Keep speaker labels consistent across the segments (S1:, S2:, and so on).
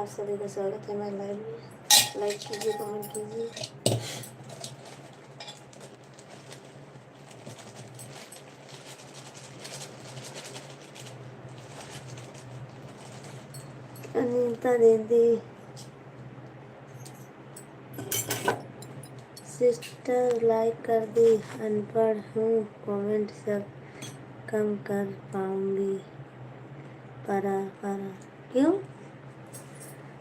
S1: आप सभी का स्वागत है मेरे लाइव में। लाइक कीजिए, कमेंट कीजिए। अनीता दीदी, सिस्टर लाइक कर दी। अनपढ़ हूँ, कमेंट सब कम कर पाऊँगी। परा परा क्यों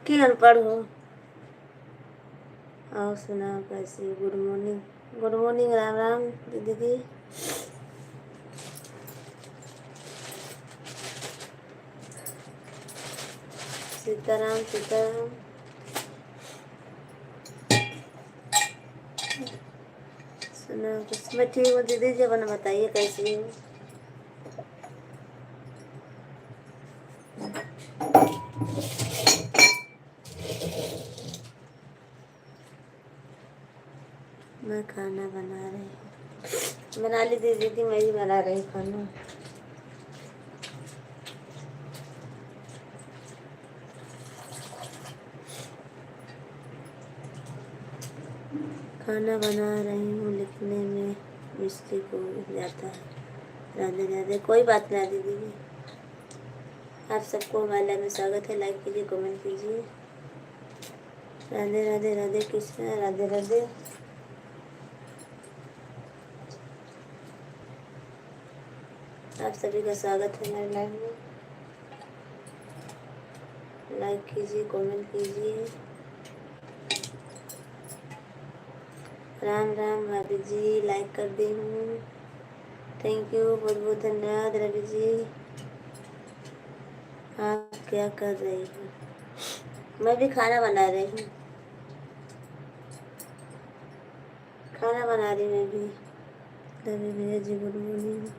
S1: क्यों अनपढ़ हो? और सुनाओ कैसी? Good morning, good morning. Ram Ram दीदी। सीताराम सीताराम। सुनाओ कुछ। मैं ठीक हूँ दीदी जी, अपना बताइए कैसी हो? मैं खाना बना रही हूँ। बना ली दीदी, मैं ही बना रही खाना। खाना बना रही हूँ, लिखने में मिस्टेक हो जाता है। राधे राधे। कोई बात नहीं दीदी जी। आप सबको हमारे लाइव में स्वागत है। लाइक कीजिए, कमेंट कीजिए। राधे राधे। राधे कृष्णा। राधे राधे। आप सभी का स्वागत है हमारे लाइव में। लाइक कीजिए, कमेंट कीजिए। राम राम भाभी जी, लाइक कर दी हूँ। थैंक यू, बहुत बहुत धन्यवाद रवि जी। आप क्या कर रही हो? मैं भी खाना बना रही हूँ। खाना बना रही मैं भी। रवि भैया जी गुड मॉर्निंग।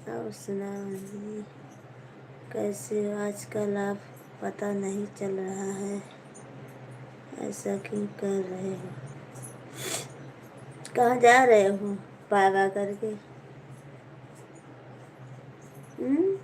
S1: और सुनाओ जी, कैसे हो? आजकल आप पता नहीं चल रहा है, ऐसा क्यों कर रहे हो? कहाँ जा रहे हो पागा करके? हम्म?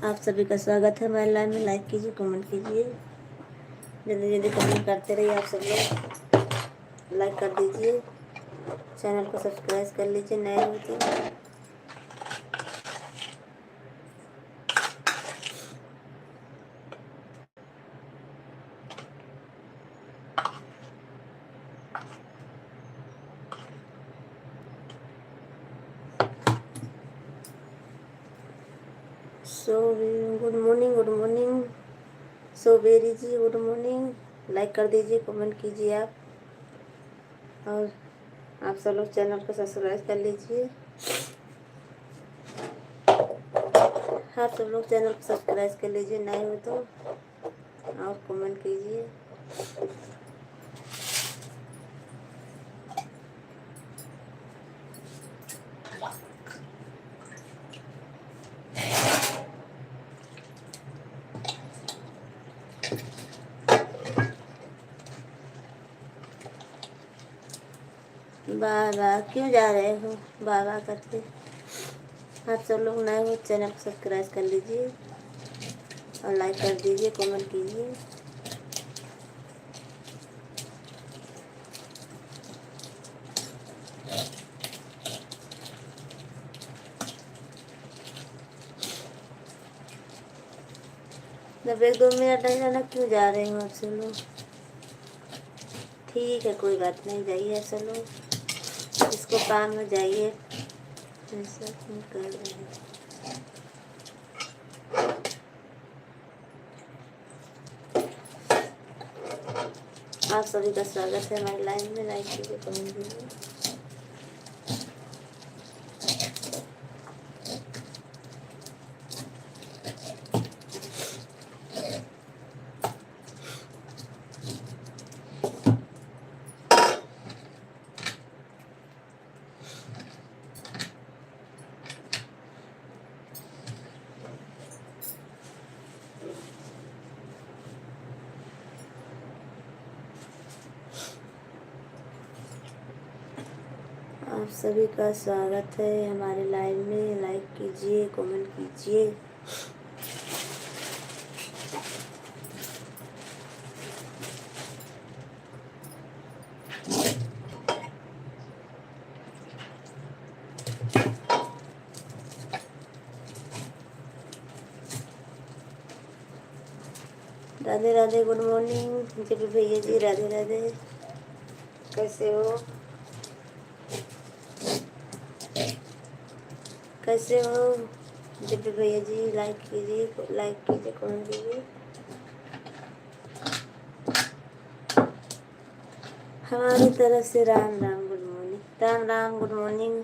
S1: आप सभी का स्वागत है हमारे लाइव में। लाइक कीजिए, कमेंट कीजिए। जल्दी जल्दी कमेंट करते रहिए आप सब लोग। लाइक कर दीजिए, चैनल को सब्सक्राइब कर लीजिए नए हो तो। So good morning, good morning Soberi ji, good morning. Like कर दीजिए, कमेंट कीजिए आप। और आप सब लोग चैनल को सब्सक्राइब कर लीजिए। आप सब लोग चैनल को सब्सक्राइब कर लीजिए नए हो तो, और कमेंट कीजिए। बाबा क्यों जा रहे हो बाबा करके? आप सब लोग नए हो, चैनल को सब्सक्राइब कर लीजिए और लाइक कर दीजिए, कमेंट कीजिए। जब 1-2 मिनट नहीं रहना क्यों जा रहे हो आप सब लोग? ठीक है, कोई बात नहीं, जाइए सब लोग, इसको काम में जाइए। ऐसा क्यों कर रहे हैं? आप सभी का स्वागत है हमारे लाइव में। लाइक कीजिए, कमेंट कीजिए। आप सभी का स्वागत है हमारे लाइव में। लाइक कीजिए, कमेंट कीजिए। राधे राधे, गुड मॉर्निंग जब भैया जी, राधे राधे, कैसे हो? कैसे हो जब भैया जी? लाइक कीजिए, कमेंट कीजिए। हमारी तरफ से Ram Ram, good morning. Ram Ram, good morning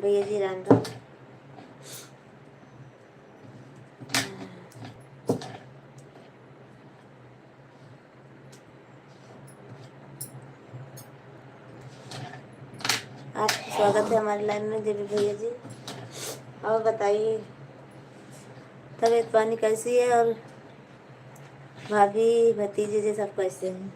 S1: भैया जी, राम राम। आपका स्वागत है हमारे लाइन में देवी भैया जी। और बताइए, तबीयत पानी कैसी है? और भाभी भतीजे जी सब कैसे हैं?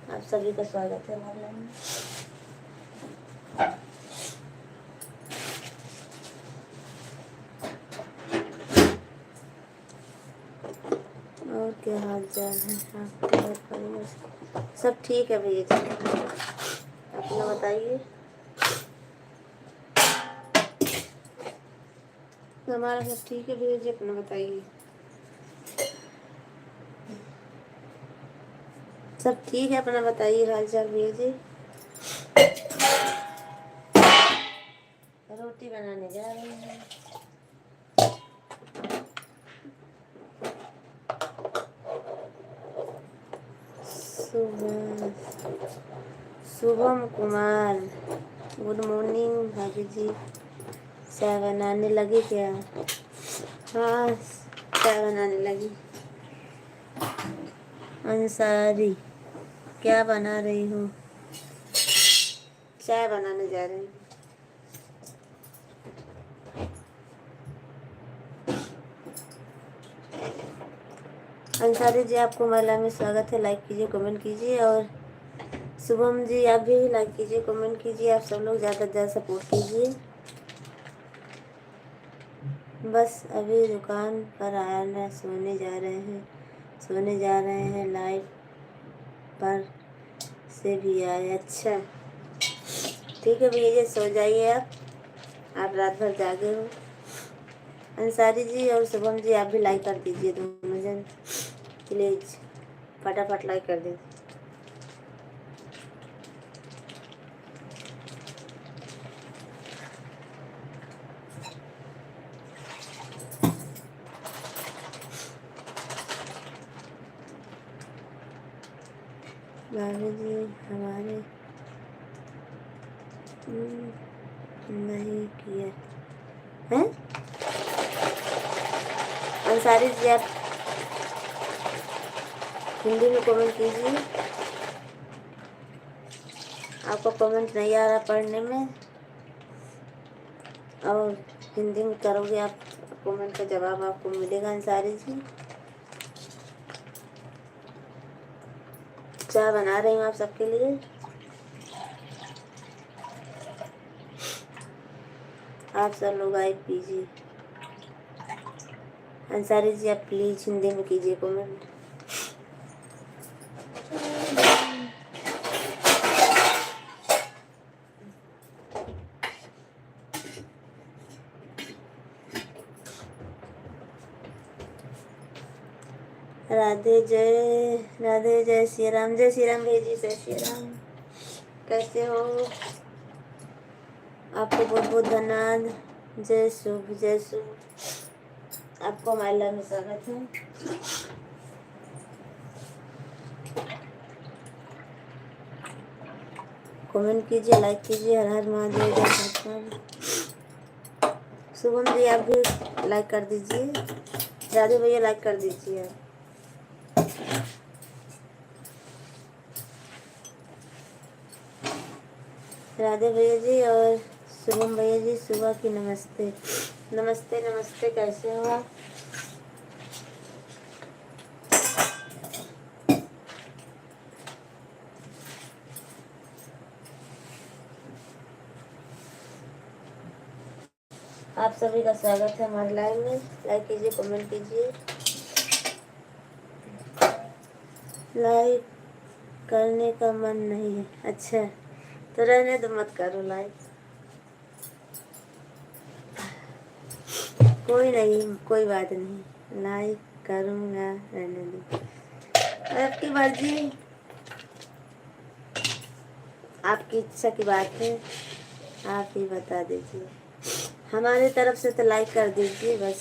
S1: आप सभी का स्वागत है हमारे लाइन में। और क्या हाल चाल है आपके घर परिवार? सब ठीक है भैया जी, अपना बताइए। हमारा सब ठीक है भैया जी, अपना बताइए। सब ठीक है, अपना बताइए हाल चाल भैया जी। रोटी बनाने जा रहे हैं। शुभम कुमार, गुड मॉर्निंग भाभी जी। चाय बनाने लगी क्या? हाँ, चाय बनाने लगी। अंसारी, क्या बना रही हो? चाय बनाने जा रही हूँ। अंसारी जी, आपको महिला में स्वागत है। लाइक कीजिए, कमेंट कीजिए। और शुभम जी, आप भी लाइक कीजिए, कमेंट कीजिए। आप सब लोग ज़्यादा से ज़्यादा सपोर्ट कीजिए। बस अभी दुकान पर आया ना, सोने जा रहे हैं। लाइव पर से भी आए। अच्छा, ठीक है भैया जी, सो जाइए आप रात भर जागे हो। अंसारी जी और शुभम जी, आप भी लाइक कर दीजिए, दोनों जन प्लीज फटाफट लाइक कर दीजिए। भाभी जी हमारे नहीं किया है। अंसारी जी, आप हिंदी में कमेंट कीजिए। आपको कमेंट नहीं आ रहा पढ़ने में, और हिंदी में करोगे आप कमेंट का जवाब आपको मिलेगा। अंसारी जी, चाय बना रही हूँ आप सबके लिए। आप सब लोग आए पीजिए। अंसारी जी, आप प्लीज हिंदी में कीजिए कमेंट। राधे जय श्री राम भैया जी, जय श्री राम। कैसे हो? आपको बहुत बहुत धन्यवाद। जय शुभ आपको हमारे लाइव में स्वागत है। कमेंट कीजिए, लाइक कीजिए। हर हर महादेव, जय सतनाम। शुभम जी आप भी लाइक कर दीजिए। राधे भैया लाइक कर दीजिए। राधे भैया जी और शुभम भैया जी, सुबह की नमस्ते। नमस्ते नमस्ते, कैसे हो आप? आप सभी का स्वागत है हमारे लाइव में। लाइक कीजिए, कमेंट कीजिए। लाइक करने का मन नहीं है? अच्छा, तो रहने दो, मत करो लाइक। कोई नहीं, कोई बात नहीं, लाइक करूँगा, रहने दो, आपकी मर्जी, आपकी इच्छा की बात है। आप ही बता दीजिए। हमारी तरफ से तो लाइक कर दीजिए बस,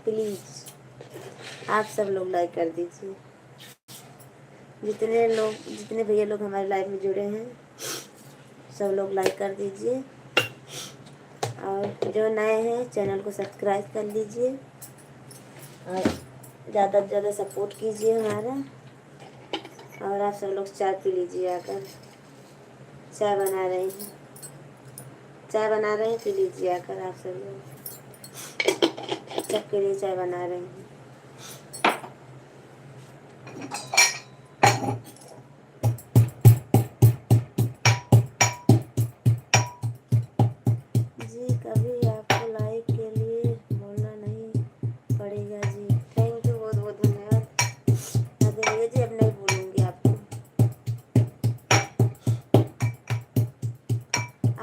S1: प्लीज़। आप सब लोग लाइक कर दीजिए। जितने भैया लोग हमारे लाइव में जुड़े हैं, सब लोग लाइक कर दीजिए। और जो नए हैं, चैनल को सब्सक्राइब कर लीजिए और ज़्यादा से ज़्यादा सपोर्ट कीजिए हमारा। और आप सब लोग चाय पी लीजिए आकर। चाय बना रहे हैं, पी लीजिए आकर। आप सब लोग सबके लिए चाय बना रहे हैं। जी, कभी आपको लाइक के लिए बोलना नहीं पड़ेगा जी। थैंक यू, बहुत बहुत धन्यवाद। राधे भैया जी, अब नहीं बोलूँगी आपको,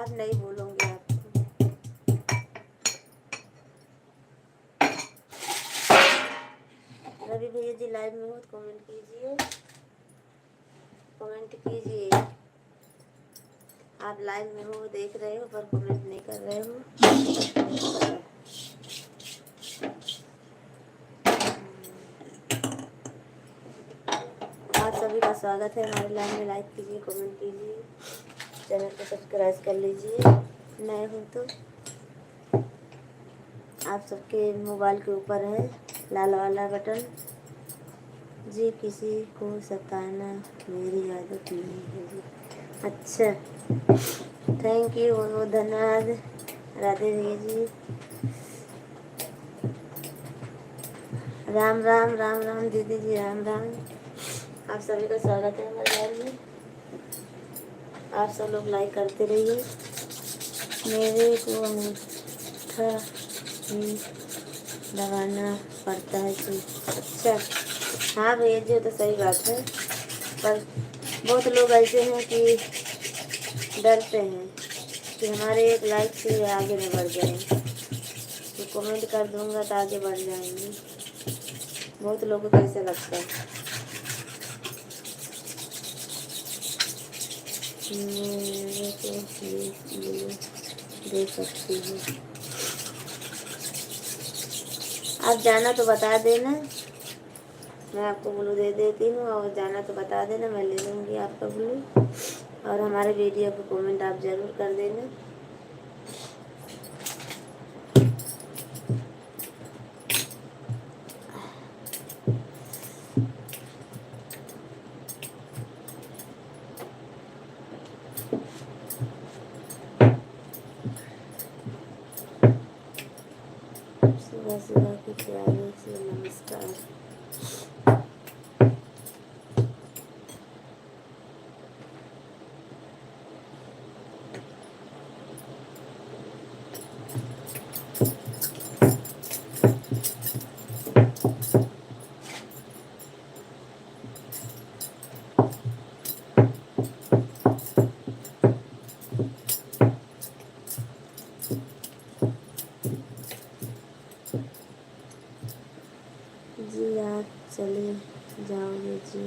S1: अब नहीं बोलूँगी आपको। रवि भैया जी लाइव में हो तो कमेंट कीजिए, कमेंट कीजिए। आप लाइव में हो, देख रहे हो, पर कमेंट नहीं कर रहे हो। आप सभी का स्वागत है हमारे लाइव में। लाइक कीजिए, कमेंट कीजिए, चैनल को सब्सक्राइब कर लीजिए नए हो तो। आप सबके मोबाइल के ऊपर है लाल वाला बटन। जी, किसी को सताना मेरी आदत नहीं है जी। अच्छा, थैंक यू, बहुत बहुत धन्यवाद राधे भैया जी। राम राम राम राम दीदी जी, राम राम। आप सभी का स्वागत है हमारे लाइव में। आप सब लोग लाइक करते रहिए। मेरे को अंगूठा ही लगाना पड़ता है जी। अच्छा, हाँ भैया जी, तो सही बात है, पर बहुत लोग ऐसे हैं कि डरते हैं कि हमारे एक लाइक से आगे न बढ़ जाए, तो कमेंट कर दूंगा तो आगे बढ़ जाएंगे। बहुत लोगों को कैसे लगता है। मेरे को ये दे सकती हूँ, आप जाना तो बता देना, मैं आपको ब्लू दे देती हूँ। और जाना तो बता देना, मैं ले लूँगी आपका ब्लू। और हमारे वीडियो को कमेंट आप ज़रूर कर देना। सुबह सुबह की प्यारे से नमस्कार। जी आप चले जाओगे जी,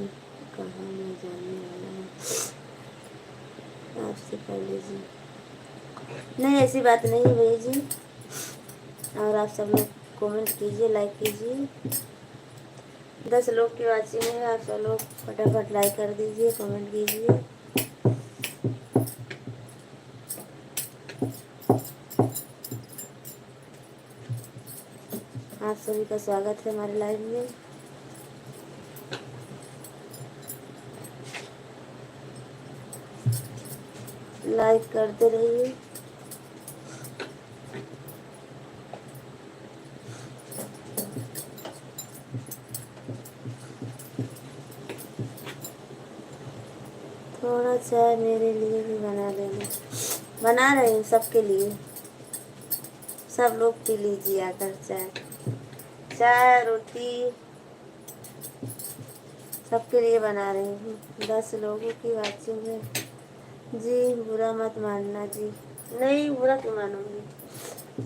S1: कहाँ मैं जाने वाला हूँ, आपसे पहले जी। नहीं ऐसी बात नहीं है भैया जी। और आप सब लोग कमेंट कीजिए, लाइक कीजिए। 10 लोग की वाचिंग है, आप सब लोग फटाफट लाइक कर दीजिए, कमेंट कीजिए। आप सभी का स्वागत है हमारे लाइव में। लाइक करते रहिए। थोड़ा चाय मेरे लिए भी बना देना। बना रहे हैं सबके लिए, सब लोग पी लीजिए आकर चाय। चाय रोटी सबके लिए बना रही हूँ। 10 लोगों की वाचिंग है जी, बुरा मत मानना जी। नहीं बुरा क्यों मानूंगी,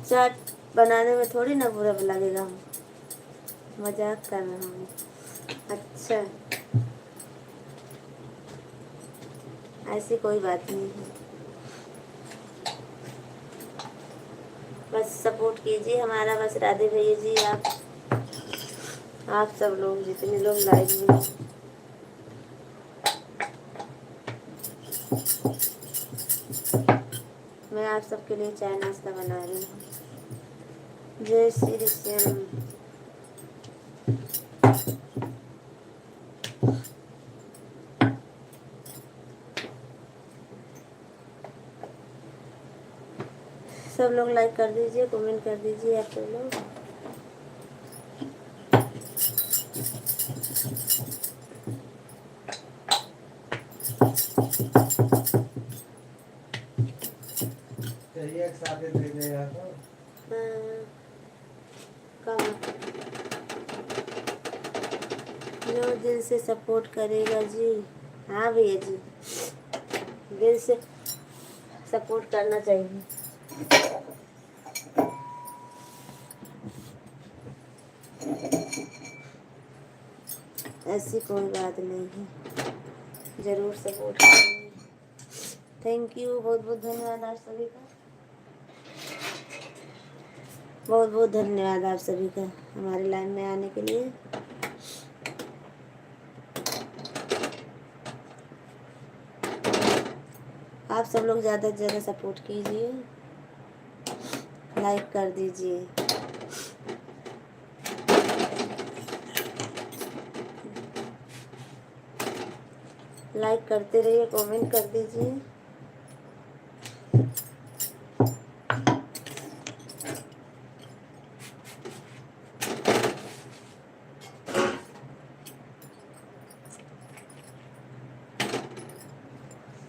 S1: चाय बनाने में थोड़ी ना बुरा लगेगा, मजाक कर रहा हूँ। अच्छा ऐसी कोई बात नहीं है, बस सपोर्ट कीजिए हमारा, बस राधे भैया जी। आप सब लोग जितने लोग लाइव में, मैं आप सबके लिए चाय नाश्ता बना रही हूँ। जय श्री श्याम। सब लोग लाइक कर दीजिए, कमेंट कर दीजिए आप सब लोग।
S2: एक साथ दे देगा तो
S1: कम जो दिल से सपोर्ट करेगा जी। हाँ भैया जी, दिल से सपोर्ट करना चाहिए। ऐसी कोई बात नहीं है, ज़रूर सपोर्ट करेंगे। थैंक यू, बहुत बहुत धन्यवाद आप सभी का, बहुत बहुत धन्यवाद आप सभी का हमारे लाइन में आने के लिए। आप सब लोग ज़्यादा से ज़्यादा सपोर्ट कीजिए, लाइक कर दीजिए। लाइक करते रहिए, कमेंट कर दीजिए।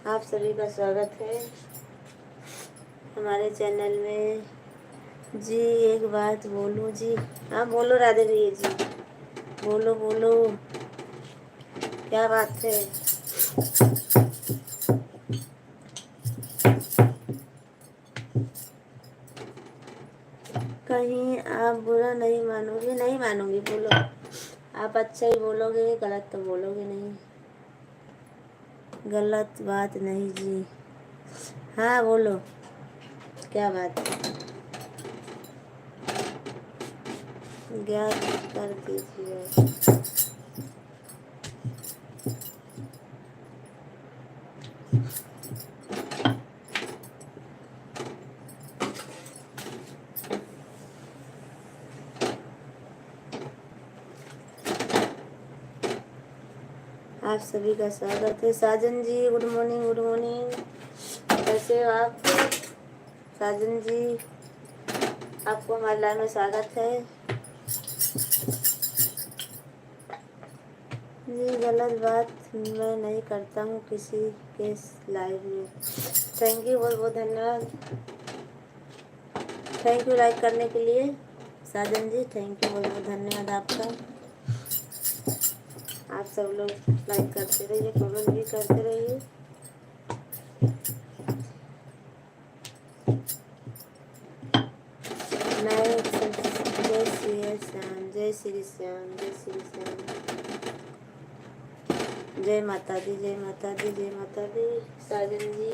S1: आप सभी का स्वागत है हमारे चैनल में जी। एक बात बोलूं जी, हाँ बोलो राधे भैया जी, बोलो बोलो, क्या बात है। कहीं आप बुरा नहीं मानोगे? नहीं मानूंगी, बोलो आप अच्छा ही बोलोगे, गलत तो बोलोगे नहीं। गलत बात नहीं जी, हाँ बोलो क्या बात है, ज्ञात कर दीजिए। आप सभी का स्वागत है। साजन जी गुड मॉर्निंग, गुड मॉर्निंग, कैसे हो आप साजन जी? आपको हमारे लाइव में स्वागत है जी। गलत बात मैं नहीं करता हूँ किसी के लाइव में। थैंक यू, बहुत बहुत धन्यवाद। थैंक यू लाइक करने के लिए साजन जी, थैंक यू, बहुत बहुत धन्यवाद आपका। आप सब लोग लाइक करते रहिए, कमेंट भी करते रहिए। जय श्री जय श्याम, जय श्री श्याम, जय श्री श्याम। जय माता दी, जय माता दी, जय माता दी। साजन जी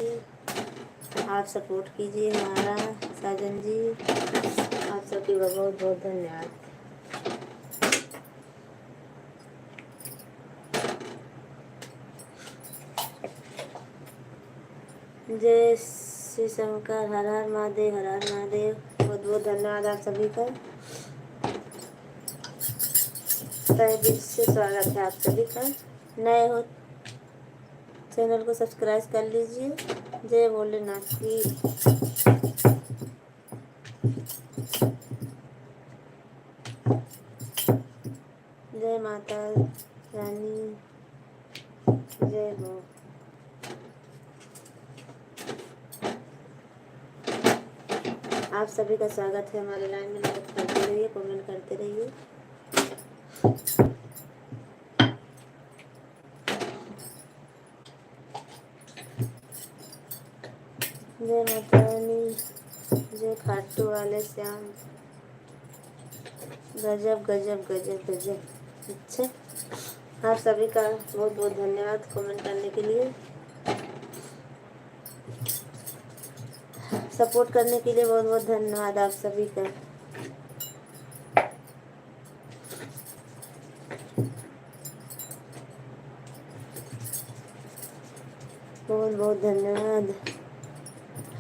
S1: आप सपोर्ट कीजिए हमारा। साजन जी आप सबकी बहुत बहुत धन्यवाद। जय श्री शंकर, हर हर महादेव, हर हर महादेव। बहुत बहुत धन्यवाद आप सभी का। तहे दिल से स्वागत है आप सभी का। नए हो चैनल को सब्सक्राइब कर लीजिए। जय भोलेनाथ की। जय माता रानी, जय हो। आप सभी का स्वागत है हमारे लाइन में। लाइक करते रहिए, कमेंट करते रहिए। जय माता रानी, जय खाटू वाले श्याम। गजब गजब गजब गजब। अच्छा, आप सभी का बहुत बहुत धन्यवाद कमेंट करने के लिए, सपोर्ट करने के लिए। बहुत बहुत धन्यवाद आप सभी का। बहुत बहुत धन्यवाद।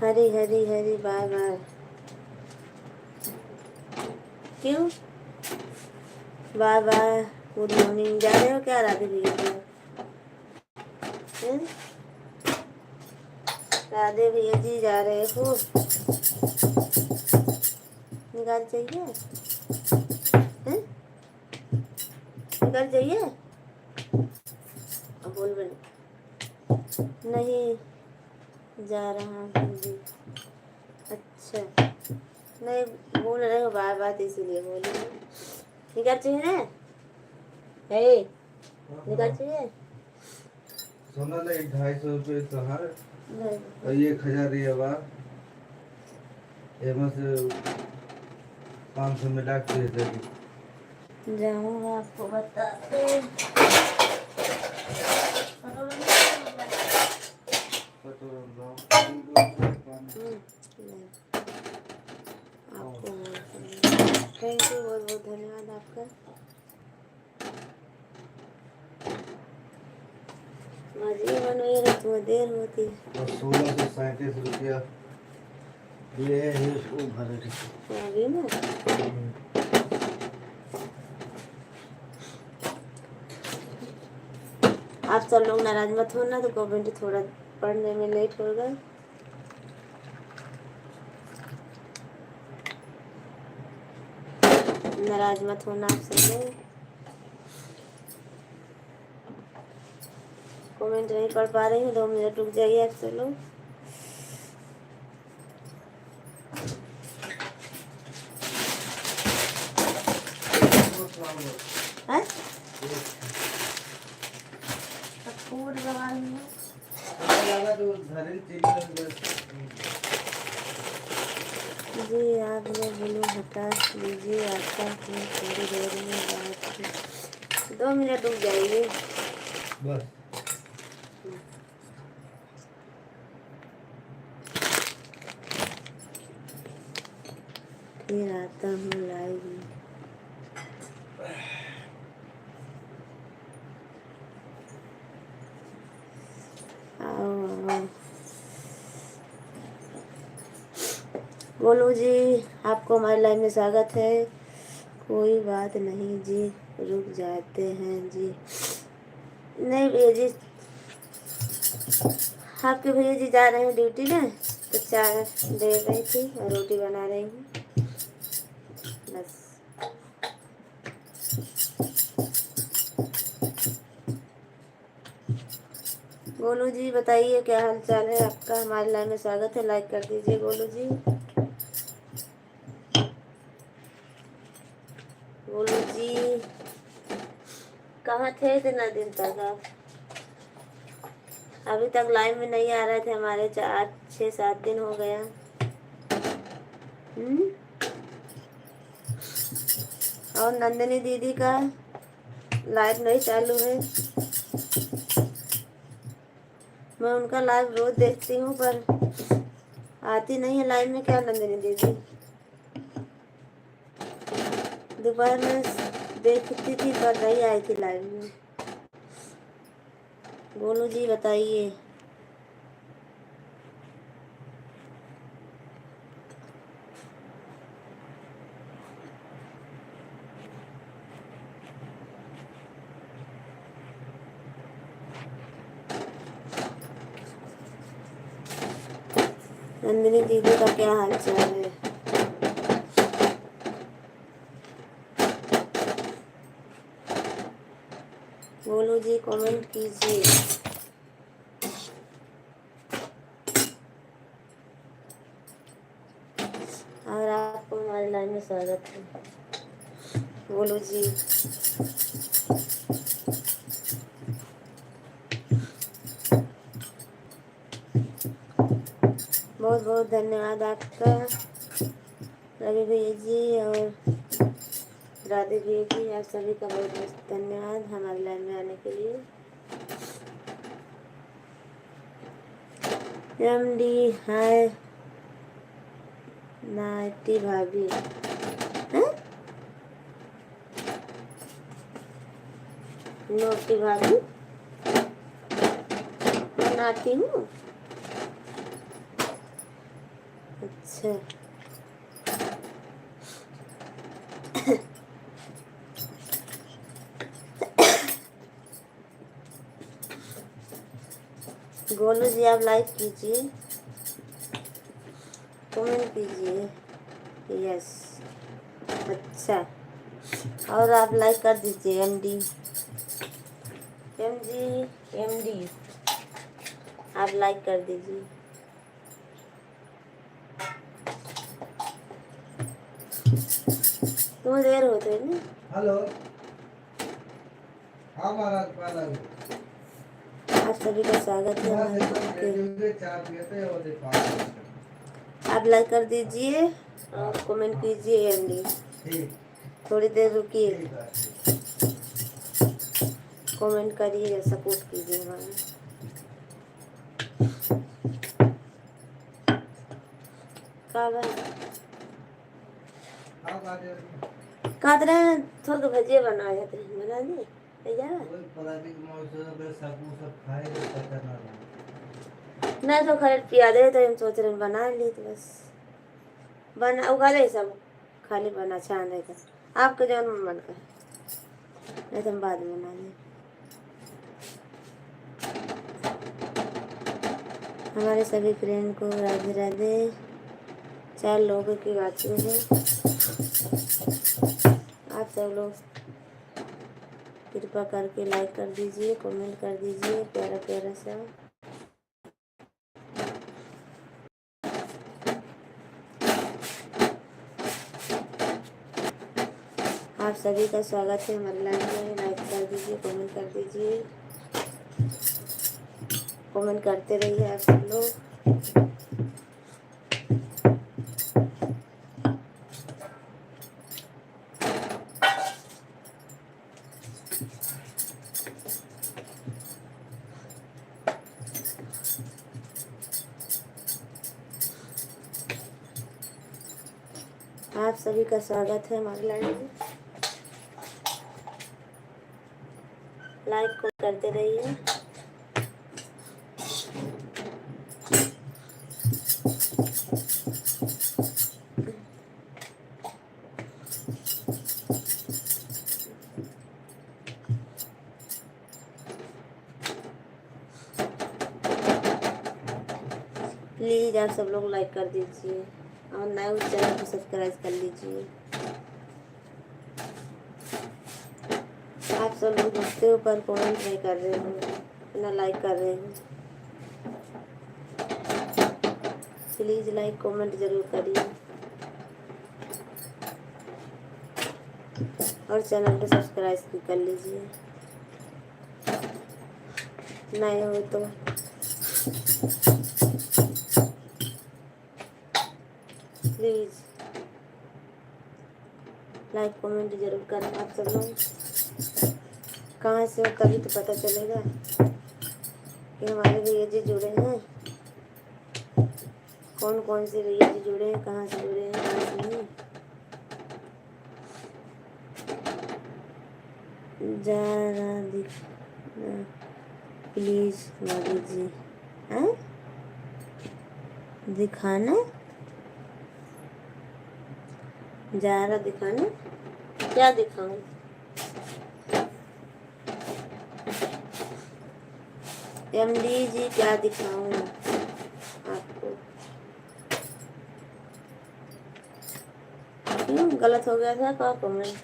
S1: Hari Hari Hari bye bye. क्यों बाय बाय, गुड मॉर्निंग। जा रहे हो क्या राधे भैया? राधे भैया जी जा रहे हो? निकाल चाहिए हैं? निकाल चाहिए? अब बोल बन नहीं जा रहा हूँ जी। अच्छा नहीं बोल रहे हो बार बार, इसीलिए बोल रही हूँ। निकाल चाहिए ना? है निकाल चाहिए?
S2: सोना ले 250 रुपये तोहार और 1000 ये बार एम से 500 मिला के दे देगी।
S1: जाऊँगा आपको बताते। आपको थैंक यू, बहुत बहुत धन्यवाद आपका। जीवन में रत्न देर होती है।
S2: 1637 रुपया ये है वो भरे
S1: अभी ना आप सब लोग नाराज मत होना, तो कमेंट थोड़ा पढ़ने में लेट होगा। नाराज मत होना आप सब लोग। कमेंट नहीं पढ़ पा रही हूँ, 2 मिनट रुक जाइए आप सब लोग। हैं? फूड बना रही हूँ। जी आप लोग ब्लू हटा लीजिए, आता हूँ थोड़ी देर में बात। 2 मिनट रुक जाइए
S2: बस।
S1: फिर आता हूँ लाइव में। आओ बोलो जी, आपको हमारे लाइव में स्वागत है। कोई बात नहीं जी, रुक जाते हैं जी। नहीं भैया जी, आपके भैया जी जा रहे हैं ड्यूटी में, तो चाय दे रही थी और रोटी बना रही हूँ बस। गोलू जी बताइए क्या हाल चाल है आपका? हमारे लाइन में स्वागत है, लाइक कर दीजिए गोलू जी। गोलू जी कहाँ थे इतना दिन तक आप? अभी तक लाइव में नहीं आ रहे थे हमारे। 4-6-7 दिन हो गया। और नंदिनी दीदी का लाइव नहीं चालू है। मैं उनका लाइव रोज देखती हूँ पर आती नहीं है लाइव में। क्या नंदिनी दीदी? दोपहर में देखती थी पर नहीं आई थी लाइव में। बोलो जी, बताइए। नंदिनी दीदी का क्या हाल चाल है? बोलो जी, कमेंट कीजिए। और आपको हमारे लाइन में स्वागत है। बोलो जी। बहुत बहुत धन्यवाद आपका रवि भैया जी और राधे भैया जी, आप सभी का बहुत बहुत धन्यवाद हमारे लाइन में आने के लिए। एमडी हाय नाटी भाभी हैं? नोटी भाभी? मैं नाटी हूँ? अच्छा। गोलू जी, आप लाइक कीजिए, कमेंट कीजिए। यस, अच्छा। और आप लाइक कर दीजिए। एमडी एमजी एमडी आप लाइक कर दीजिए। तुम देर होते है ना।
S2: हेलो। हाँ महाराज महाराज।
S1: आप सभी का स्वागत है हमारे आप लाइक कर दीजिए और कमेंट कीजिए। एमडी थोड़ी देर रुकिए, कमेंट करिए, सपोर्ट कीजिए हमारा। का काट रहे हैं, थोड़ा भजिए बना जाते हैं, बना दिए नहीं तो खरीद पिया दे तो हम सोच रहे हैं बना ली तो बस बना उगाले सब खाली बना छान रहेगा आपके जो मन का नहीं तो हम बाद में बना लें। हमारे सभी फ्रेंड को राधे राधे। 4 लोगों की बातें हैं। आप सब लोग कृपा करके लाइक कर दीजिए, कमेंट कर दीजिए प्यारा प्यारा सा। आप सभी का स्वागत है हमारे लाइन में। लाइक कर दीजिए, कमेंट कर दीजिए, कमेंट करते रहिए आप सब लोग। आप सभी का स्वागत है हमारे लाइन में। लाइक को करते रहिए। प्लीज आप सब लोग लाइक कर दीजिए और नए उस चैनल को सब्सक्राइब कर लीजिए। आप सब लोग उसके ऊपर कमेंट नहीं कर रहे हो ना लाइक कर रहे हो। प्लीज लाइक कमेंट जरूर करिए और चैनल को सब्सक्राइब भी कर लीजिए नए हो तो। प्लीज लाइक कमेंट जरूर करना आप सब लोग। कहाँ से हो तभी तो पता चलेगा कि हमारे भैया जी जुड़े हैं, कौन कौन से भैया जी जुड़े हैं, कहाँ से जुड़े हैं, कहाँ से नहीं। जरा दिखना प्लीज भाभी जी। हैं दिखाना, जरा दिखाना, क्या दिखाऊं? एमडी जी क्या दिखाऊं आपको? क्यों गलत हो गया था क्या कमेंट?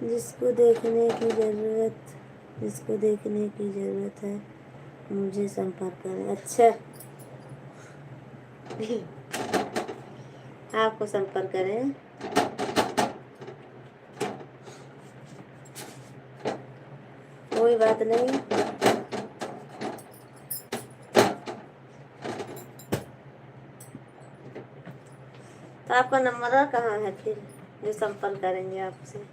S1: जिसको देखने की ज़रूरत है मुझे संपर्क करें। अच्छा आपको संपर्क करें। कोई बात नहीं, तो आपका नंबर कहाँ है फिर जो संपर्क करेंगे आपसे?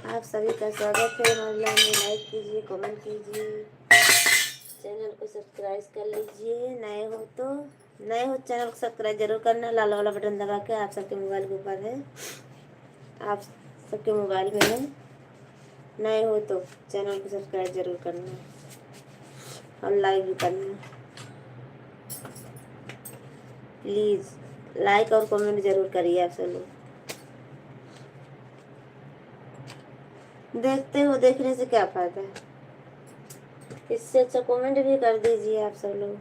S1: आप सभी का स्वागत है। ऑनलाइन में लाइक कीजिए, कमेंट कीजिए, चैनल को सब्सक्राइब कर लीजिए। नए हो चैनल को सब्सक्राइब जरूर करना। लाल वाला बटन दबा के आप सबके मोबाइल के ऊपर है, आप सबके मोबाइल में है। नए हो तो चैनल को सब्सक्राइब जरूर करना और लाइक भी करना। प्लीज़ लाइक और कमेंट जरूर करिए आप सब लोग। देखते हो, देखने से क्या फायदा है, इससे अच्छा कमेंट भी कर दीजिए आप सब लोग।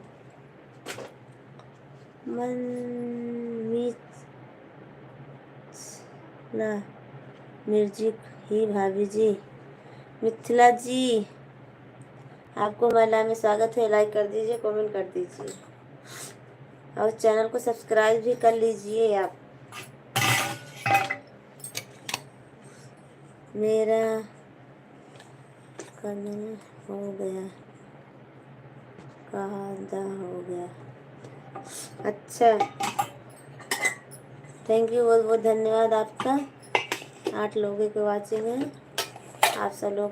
S1: मिर्जी ही भाभी जी, मिथिला जी आपको महिला में स्वागत है। लाइक कर दीजिए, कमेंट कर दीजिए और चैनल को सब्सक्राइब भी कर लीजिए आप। मेरा करना हो गया, कहा हो गया। अच्छा थैंक यू, बहुत बहुत धन्यवाद आपका। 8 लोगों के वाचिंग है। आप सब लोग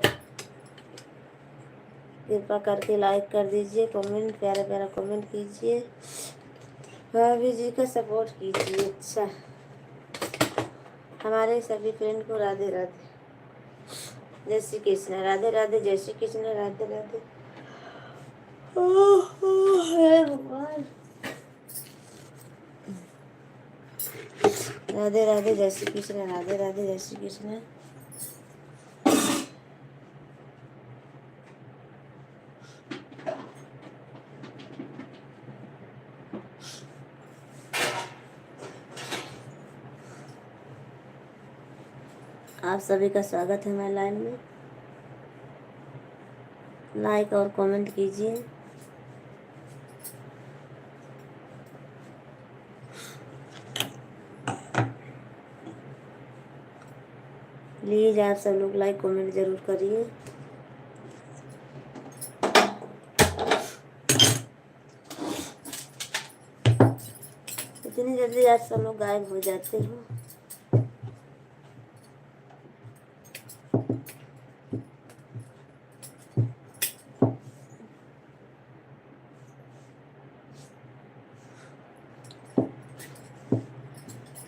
S1: कृपा करके लाइक कर दीजिए, कमेंट प्यारा प्यारा कमेंट कीजिए, भाभी जी का सपोर्ट कीजिए। अच्छा हमारे सभी फ्रेंड को राधे राधे, जय श्री कृष्ण। राधे राधे, जय श्री कृष्ण। राधे राधे। हे भगवान, राधे राधे, जय श्री कृष्ण। राधे राधे, जय श्री कृष्ण। आप सभी का स्वागत है हमारे लाइन में। लाइक और कमेंट कीजिए। प्लीज आप सब लोग लाइक कमेंट जरूर करिए। इतनी जल्दी आप सब लोग गायब हो जाते हो।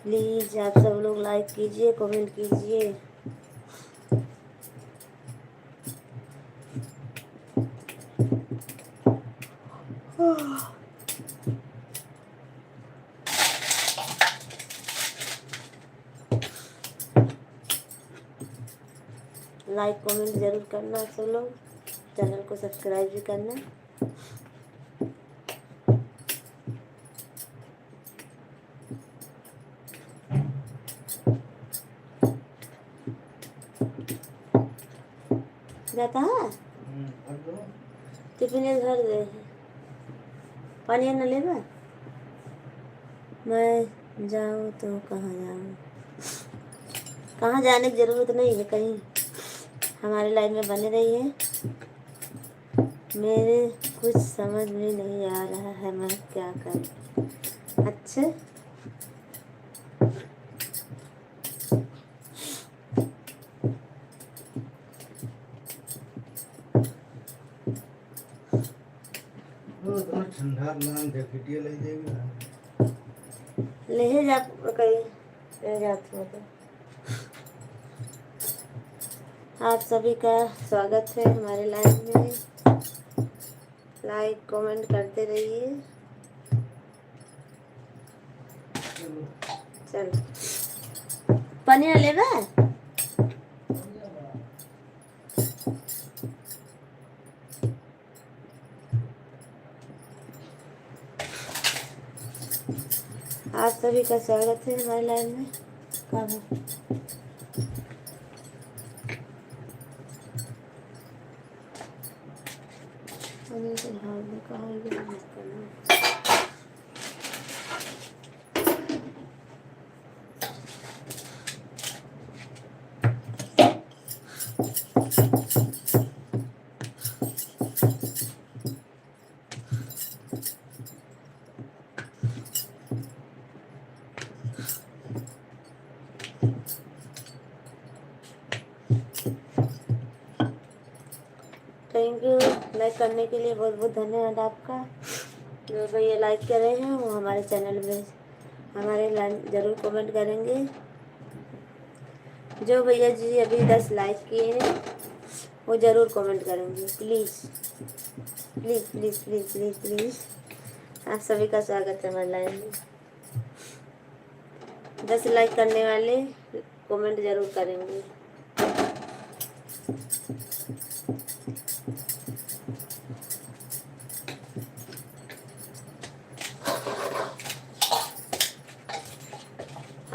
S1: प्लीज आप सब लोग लाइक कीजिए, कमेंट कीजिए। लाइक कमेंट जरूर करना आप सब लोग, चैनल को सब्सक्राइब भी करना। जाता है
S2: अब तो
S1: टिफिन घर गए हैं पानी न लेगा। मैं जाऊँ तो कहाँ जाऊँ? कहाँ जाने की ज़रूरत नहीं है, कहीं हमारे लाइन में बने रही है। मेरे कुछ समझ में नहीं आ रहा है मैं क्या करूँ। अच्छा
S2: इतना ठंडा लान जैकेटिया ले जाएगा।
S1: ले जा कहीं ले जाती हूँ तो। आप सभी का स्वागत है हमारे लाइव में। लाइक कमेंट करते रहिए। चल पनीर लेगा। आप सभी का स्वागत है हमारे लाइव में। कहाँ है? पनीर के भाव में कहाँ है ये मत करना। थैंक यू लाइक करने के लिए, बहुत बहुत धन्यवाद आपका। जो भैया लाइक कर रहे हैं वो हमारे चैनल में हमारे लाइन ज़रूर कमेंट करेंगे। जो भैया जी अभी 10 लाइक किए हैं वो ज़रूर कमेंट करेंगे। Please please please please please please आप सभी का स्वागत है हमारे लाइन में। 10 लाइक करने वाले कमेंट ज़रूर करेंगे।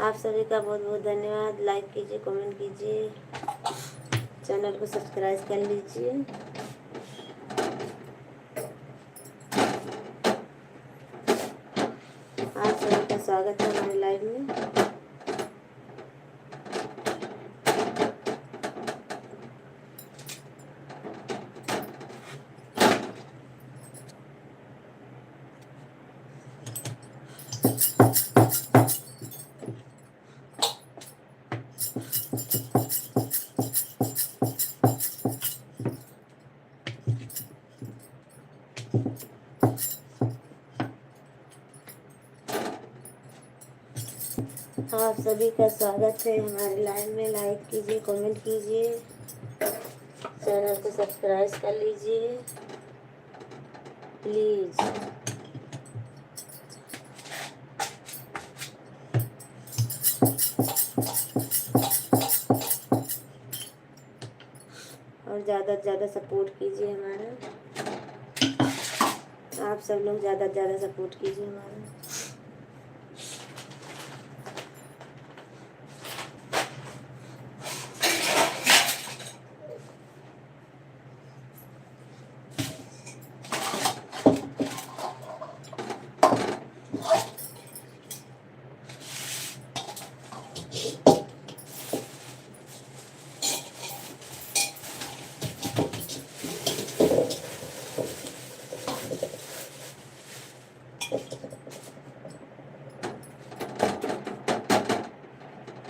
S1: आप सभी का बहुत बहुत धन्यवाद। लाइक कीजिए, कमेंट कीजिए, चैनल को सब्सक्राइब कर लीजिए। आप सभी का स्वागत है हमारे लाइव में। आप सभी का स्वागत है हमारे लाइव में। लाइक कीजिए, कमेंट कीजिए, चैनल को सब्सक्राइब कर लीजिए प्लीज़। और ज़्यादा से ज़्यादा सपोर्ट कीजिए हमारा। आप सब लोग ज़्यादा से ज़्यादा सपोर्ट कीजिए हमारा।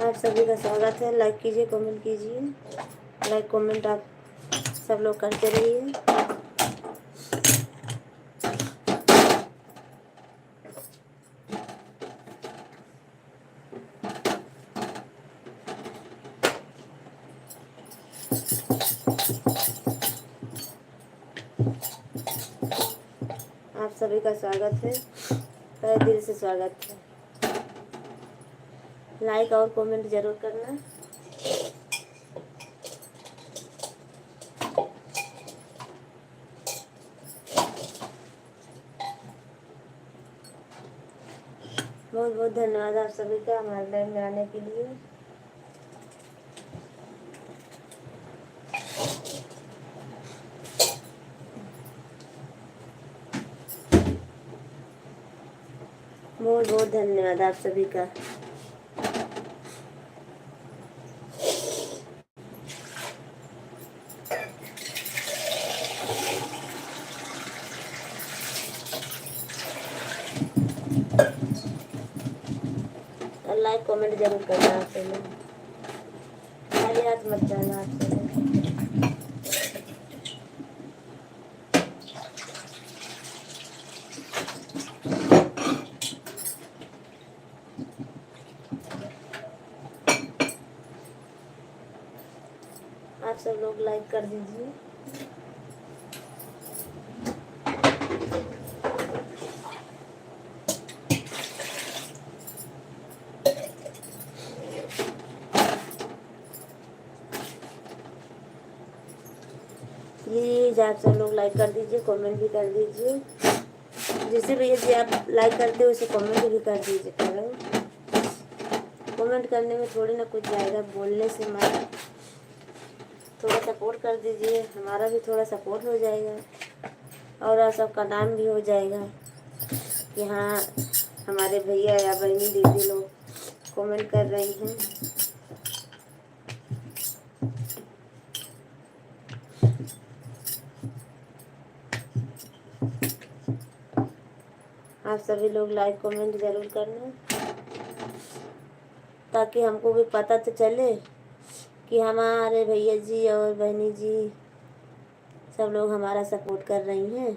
S1: आप सभी का स्वागत है। लाइक कीजिए, कमेंट कीजिए। लाइक कमेंट आप सब लोग करते रहिए। आप सभी का स्वागत है, तहे दिल से स्वागत है। लाइक और कमेंट जरूर करना। बहुत बहुत धन्यवाद आप सभी का हमारे लाइव में आने के लिए। बहुत बहुत धन्यवाद आप सभी का। और लाइक कमेंट जरूर करना आप सब लोग, खाली हाथ मत जाना आप सब लोग। आप सब लोग लाइक कर दीजिए। प्लीज आप सब लोग लाइक कर दीजिए, कमेंट भी कर दीजिए। जिसे भैया जी आप लाइक करते हो उसे कमेंट भी कर दीजिए करो। कमेंट करने में थोड़ी ना कुछ जाएगा, बोलने से हमारा थोड़ा सपोर्ट कर दीजिए, हमारा भी थोड़ा सपोर्ट हो जाएगा और आप सबका नाम भी हो जाएगा कि हाँ हमारे भैया या बहनी दीदी लोग कमेंट कर रही हैं। आप सभी लोग लाइक कमेंट ज़रूर करना ताकि हमको भी पता तो चले कि हमारे भैया जी और बहनी जी सब लोग हमारा सपोर्ट कर रही हैं।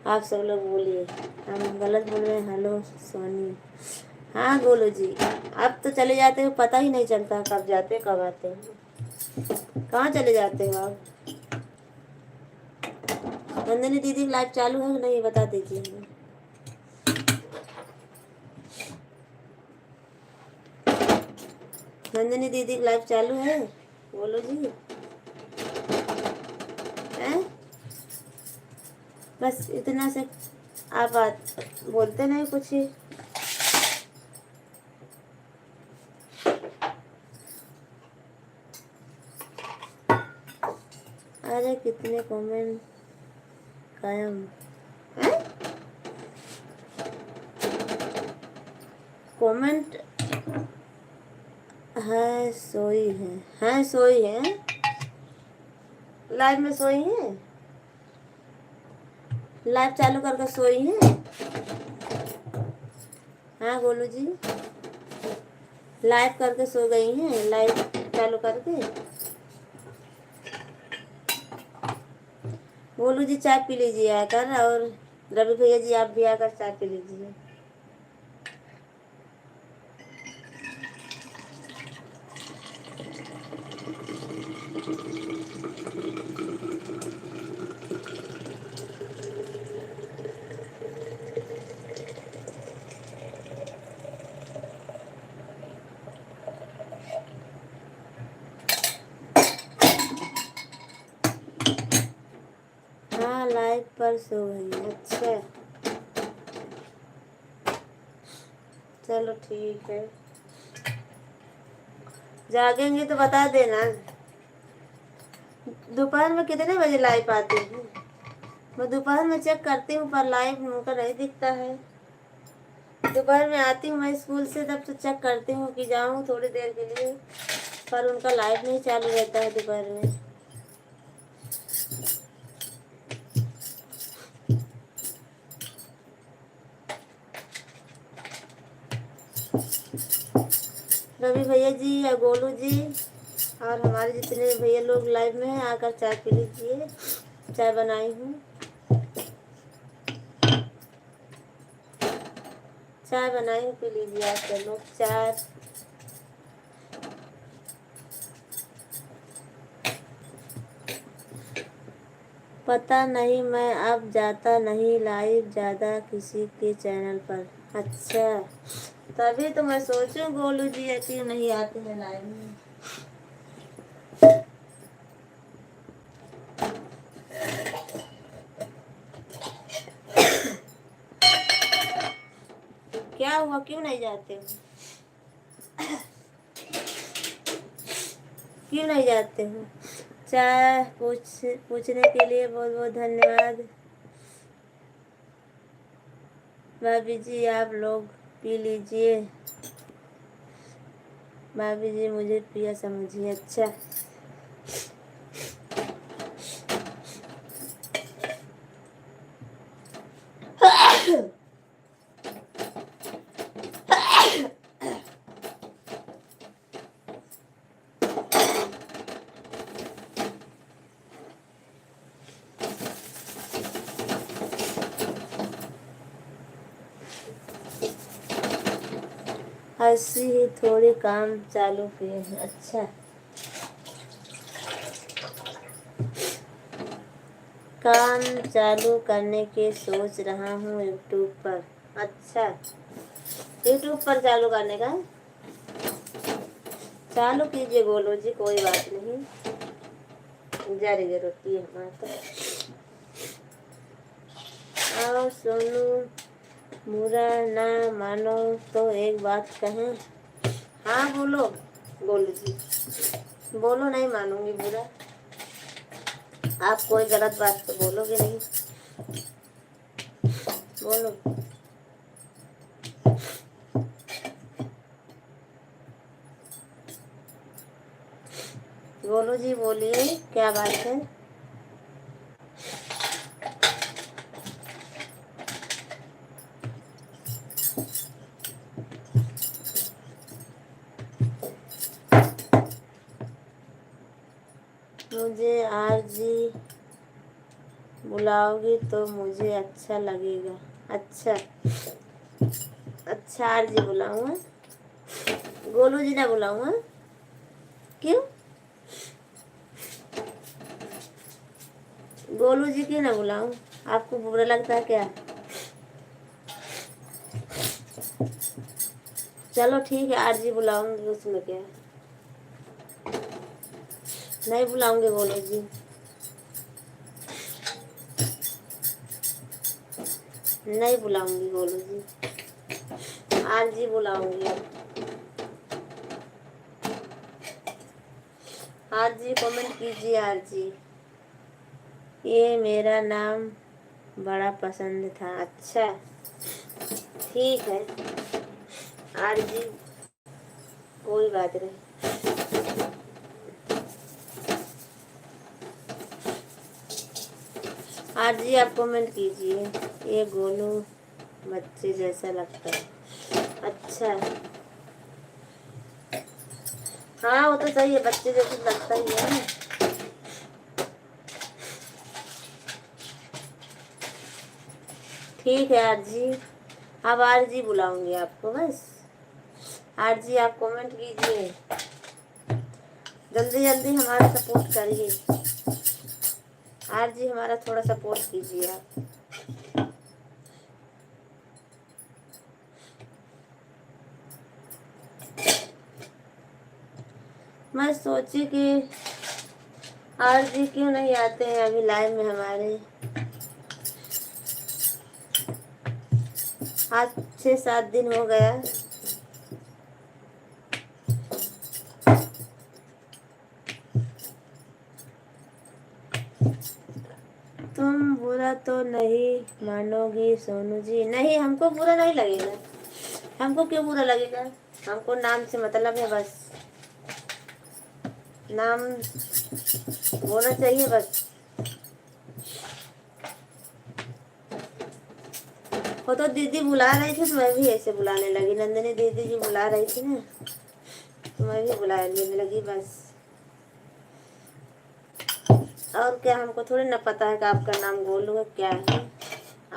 S1: आप सब लोग बोलिए, हम गलत बोल रहे हैं? हेलो सोनी, हाँ बोलो जी। आप तो चले जाते हो, पता ही नहीं चलता कब जाते कब आते हो। कहाँ चले जाते हो आप? नंदिनी दीदी लाइव चालू है कि नहीं बता दीजिए हमें। नंदिनी दीदी लाइव चालू है, बोलो जी। हैं? बस इतना से आप बात बोलते नहीं कुछ ही। अरे कितने कमेंट कायम हैं? कमेंट है सोई है सोई है, लाइव में सोई है, लाइव चालू करके सोई है। हाँ बोलो जी, लाइव करके सो गई हैं, लाइव चालू करके। बोलू जी चाय पी लीजिए आकर, और रवि भैया जी आप भी आकर चाय पी लीजिए। हाँ लाइव पर सो गई, अच्छा चलो ठीक है, जागेंगे तो बता देना। दोपहर में कितने बजे लाइव आती हूँ? मैं दोपहर में चेक करती हूँ पर लाइव उनका नहीं दिखता है। दोपहर में आती हूँ मैं स्कूल से, तब तो चेक करती हूँ कि जाऊँ थोड़ी देर के लिए, पर उनका लाइव नहीं चालू रहता है दोपहर में। रवि भैया जी या गोलू जी और हमारे जितने भैया लोग लाइव में हैं आकर चाय पी लीजिए, चाय बनाई हूँ, चाय बनाई हूँ, पी लीजिए आप सब लोग चाय। पता नहीं, मैं अब जाता नहीं लाइव ज़्यादा किसी के चैनल पर। अच्छा तभी तो मैं सोचूं गोलू जी क्यों नहीं आते हैं लाइव में। क्या हुआ, क्यों नहीं जाते हो? क्यों नहीं जाते हो? चाय पूछने के लिए बहुत बहुत धन्यवाद। भाभी जी आप लोग पी लीजिए। भाभी जी मुझे पिया समझिए। अच्छा ऐसी ही थोड़ी काम चालू किए हैं। अच्छा काम चालू करने की सोच रहा हूँ यूट्यूब पर। अच्छा यूट्यूब पर चालू करने का चालू कीजिए गोलू जी, कोई बात नहीं, जारी जरूरती है हमारा। और सोनू बुरा ना मानो तो एक बात कहें। हाँ बोलो गोलू जी, बोलो, नहीं मानूंगी बुरा। आप कोई गलत बात तो बोलोगे नहीं, बोलो। गोलू जी बोलिए क्या बात है। मुझे आरजी बुलाओगी तो मुझे अच्छा लगेगा। अच्छा अच्छा आरजी बुलाऊंगा, गोलू जी ना बुलाऊंगा। क्यों गोलू जी क्यों ना बुलाऊं? आपको बुरा लगता है क्या? चलो ठीक है आरजी बुलाऊंगी, उसमें क्या है। नहीं बुलाऊंगे गोलू जी, नहीं बुलाऊंगी गोलू जी, आरजी बुलाऊंगी। आरजी कमेंट कीजिए आरजी। ये मेरा नाम बड़ा पसंद था। अच्छा ठीक है आरजी, कोई बात नहीं। आरजी आप कमेंट कीजिए। ये गोलू बच्चे जैसा लगता है। अच्छा हाँ वो तो सही है, बच्चे जैसा लगता ही है ना। ठीक है आरजी, अब आरजी बुलाऊंगी आपको बस। आरजी आप कमेंट कीजिए, जल्दी जल्दी हमारा सपोर्ट करिए। आरजी हमारा थोड़ा सपोर्ट कीजिए आप। मैं सोची कि आरजी क्यों नहीं आते हैं अभी लाइव में हमारे। आज 6-7 दिन हो गया। तुम बुरा तो नहीं मानोगी सोनू जी? नहीं हमको बुरा नहीं लगेगा। हमको क्यों बुरा लगेगा? हमको नाम से मतलब है बस, नाम होना चाहिए बस। वो तो दीदी बुला रही थी तो मैं भी ऐसे बुलाने लगी। नंदिनी दीदी जी बुला रही थी ना तो मैं भी बुलाने लगी बस। और क्या, हमको थोड़ी ना पता है कि आपका नाम गोलू है क्या है।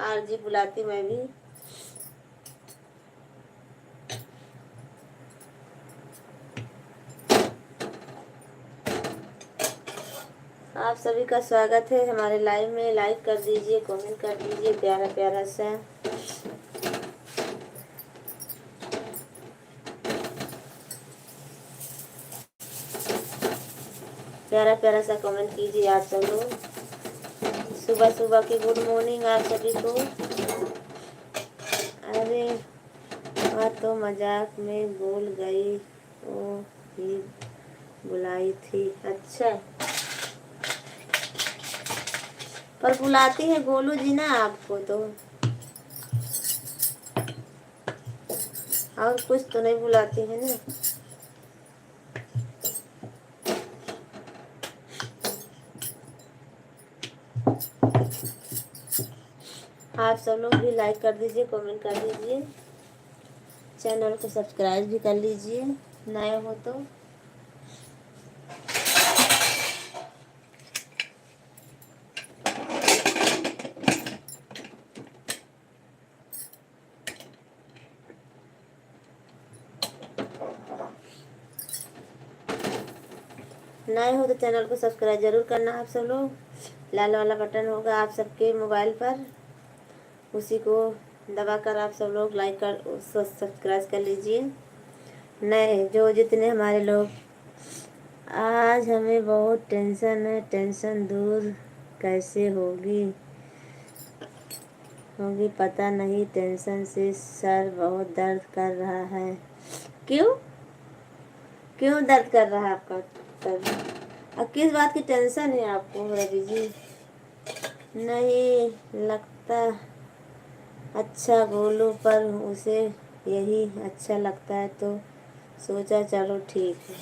S1: आरजी बुलाती मैं भी। आप सभी का स्वागत है हमारे लाइव में। लाइक कर दीजिए, कमेंट कर दीजिए प्यारा प्यारा सा। प्यारा प्यारा सा कमेंट कीजिए आप सब लोग। सुबह सुबह की गुड मॉर्निंग आप सभी को। अरे वह तो मजाक में बोल गई, वो ही बुलाई थी। अच्छा पर बुलाती है गोलू जी ना आपको तो। और कुछ तो नहीं बुलाती है ना। आप सब लोग भी लाइक कर दीजिए, कमेंट कर दीजिए, चैनल को सब्सक्राइब भी कर लीजिए नए हो तो। नए हो तो चैनल को सब्सक्राइब जरूर करना आप सब लोग। लाल वाला बटन होगा आप सबके मोबाइल पर, उसी को दबाकर आप सब लोग लाइक कर सब्सक्राइब कर लीजिए। नए जो जितने हमारे लोग, आज हमें बहुत टेंशन है, टेंशन दूर कैसे होगी होगी पता नहीं, टेंशन से सर बहुत दर्द कर रहा है। क्यों क्यों दर्द कर रहा है आपका सर? अब किस बात की टेंशन है आपको रवि जी? नहीं लगता अच्छा गोलू, पर उसे यही अच्छा लगता है तो सोचा चलो ठीक है।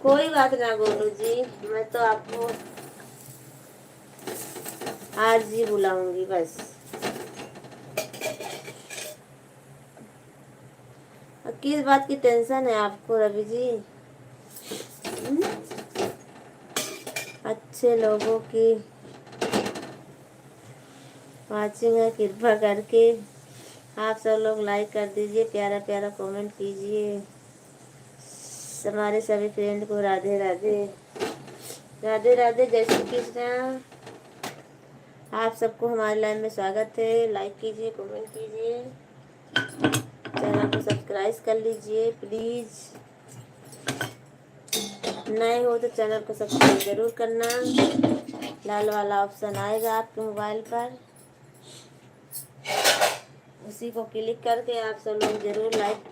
S1: कोई बात ना गोलू जी, मैं तो आपको आज ही बुलाऊंगी बस। अब किस बात की टेंशन है आपको रवि जी? अच्छे लोगों की वाचिंग है, कृपा करके आप सब लोग लाइक कर दीजिए, प्यारा प्यारा कमेंट कीजिए। हमारे सभी फ्रेंड को राधे राधे, राधे राधे, जय श्री कृष्णा। आप सबको हमारे लाइव में स्वागत है। लाइक कीजिए, कमेंट कीजिए, चैनल को सब्सक्राइब कर लीजिए प्लीज़। नए हो तो चैनल को सब्सक्राइब जरूर करना। लाल वाला ऑप्शन आएगा आपके मोबाइल पर, उसी को क्लिक करके आप सब लोग जरूर लाइक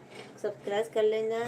S1: सब्सक्राइब कर लेना।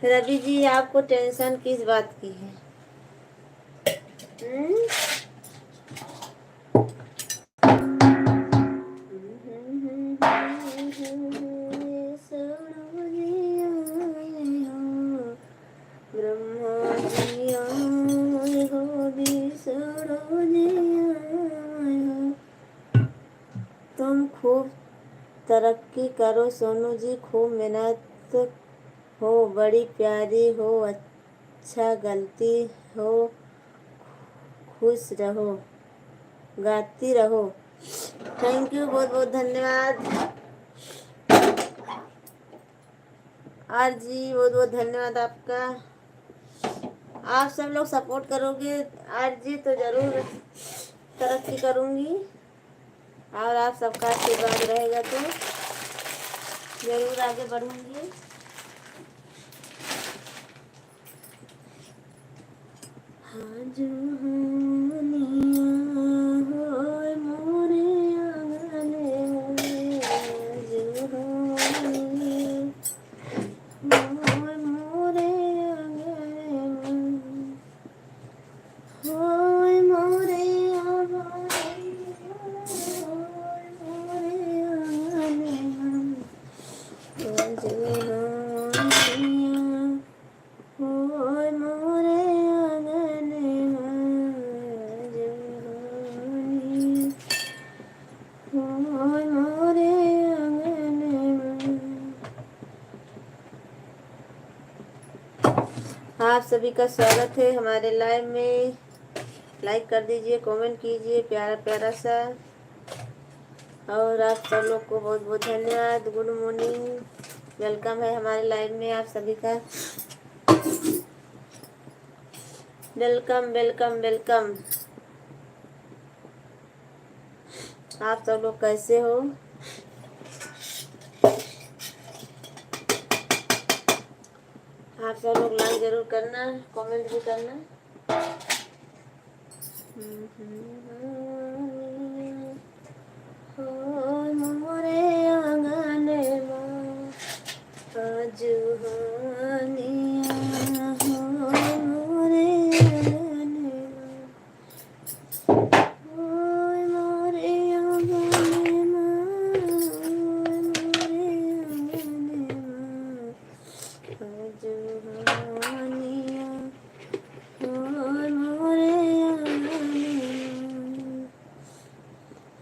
S1: रवि जी आपको टेंशन किस बात की है? तुम खूब तरक्की करो सोनू जी, खूब मेहनत हो, बड़ी प्यारी हो, अच्छा गलती हो, खुश रहो, गाती रहो। थैंक यू, बहुत बहुत धन्यवाद आर जी, बहुत बहुत धन्यवाद आपका। आप सब लोग सपोर्ट करोगे आर जी तो ज़रूर तरक्की करूँगी, और आप सबका आशीर्वाद रहेगा तो ज़रूर आगे बढ़ूँगी। हाँ जो आप सभी का स्वागत है हमारे लाइव में। लाइक कर दीजिए, कमेंट कीजिए प्यारा प्यारा सा, और आप सब लोग को बहुत बहुत धन्यवाद। Good morning. वेलकम है हमारे लाइव में आप सभी का। Welcome welcome welcome. आप सब लोग कैसे हो? आप सब लोग लाइक जरूर करना, कमेंट भी करना। हो मोरे आंगन में आज हानिया, हो मोरे आंगन में, हो मोरे आंगन में, मोरे आंगन में आज हानिया, हो मोरे आंगन में।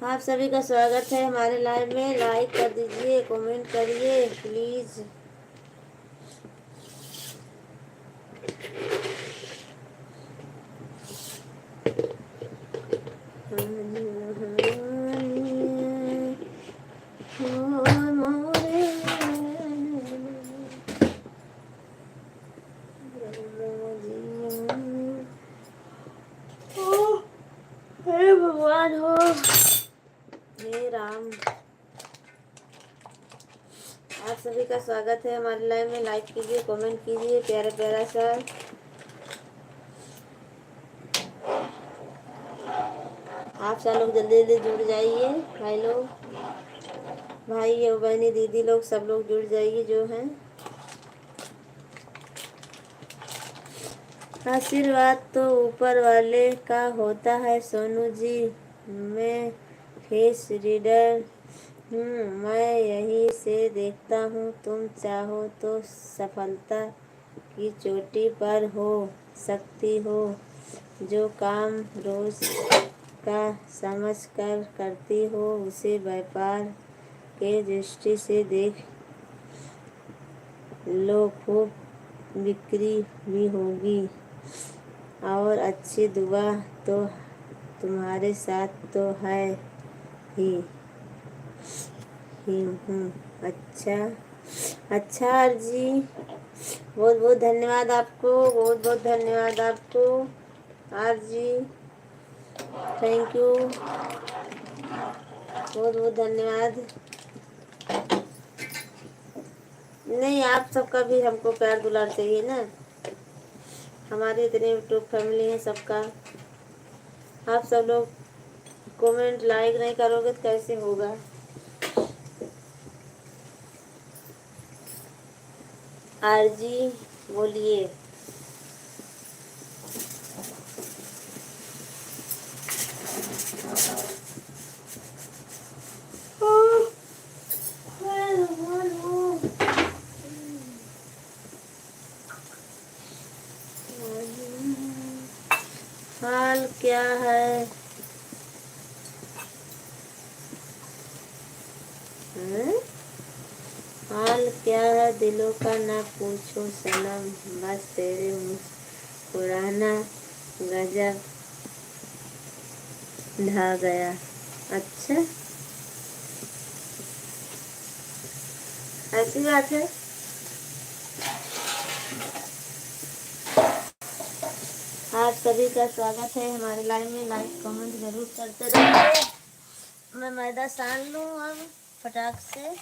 S1: आप सभी का स्वागत है हमारे लाइव में। लाइक कर दीजिए, कमेंट करिए प्लीज। हे भगवान हो, हे राम। आप सभी का स्वागत है हमारे लाइव में। लाइक कीजिए, कमेंट कीजिए प्यारा प्यारा सा। आप सब लोग जल्दी जल्दी जुड़ जाइए भाई लोग, भाई और बहनी, दीदी लोग, सब लोग जुड़ जाइए जो हैं। आशीर्वाद तो ऊपर वाले का होता है सोनू जी। मैं फेस रीडर हूँ, मैं यही से देखता हूँ। तुम चाहो तो सफलता की चोटी पर हो सकती हो। जो काम रोज का समझ कर करती हो उसे व्यापार के दृष्टि से देख लो। खूब बिक्री भी होगी और अच्छी दुआ तो तुम्हारे साथ तो है ही हूँ। अच्छा अच्छा जी, बहुत बहुत धन्यवाद आपको, बहुत बहुत धन्यवाद आपको आर जी, थैंक यू, बहुत बहुत धन्यवाद। नहीं, आप सबका भी हमको प्यार दुलार चाहिए ना, हमारे इतने यूट्यूब फैमिली है सबका। आप सब लोग कमेंट लाइक नहीं करोगे तो कैसे होगा। आर जी बोलिए। हाल क्या है? हाल क्या है दिलों का ना पूछो सनम, बस तेरे मुस्कुराना गजब ढा गया। अच्छा, ऐसी बात है। आप सभी का स्वागत है हमारे लाइव में। लाइक कमेंट जरूर करते रहिए। मैं मैदा सान लूँ अब फटाक से।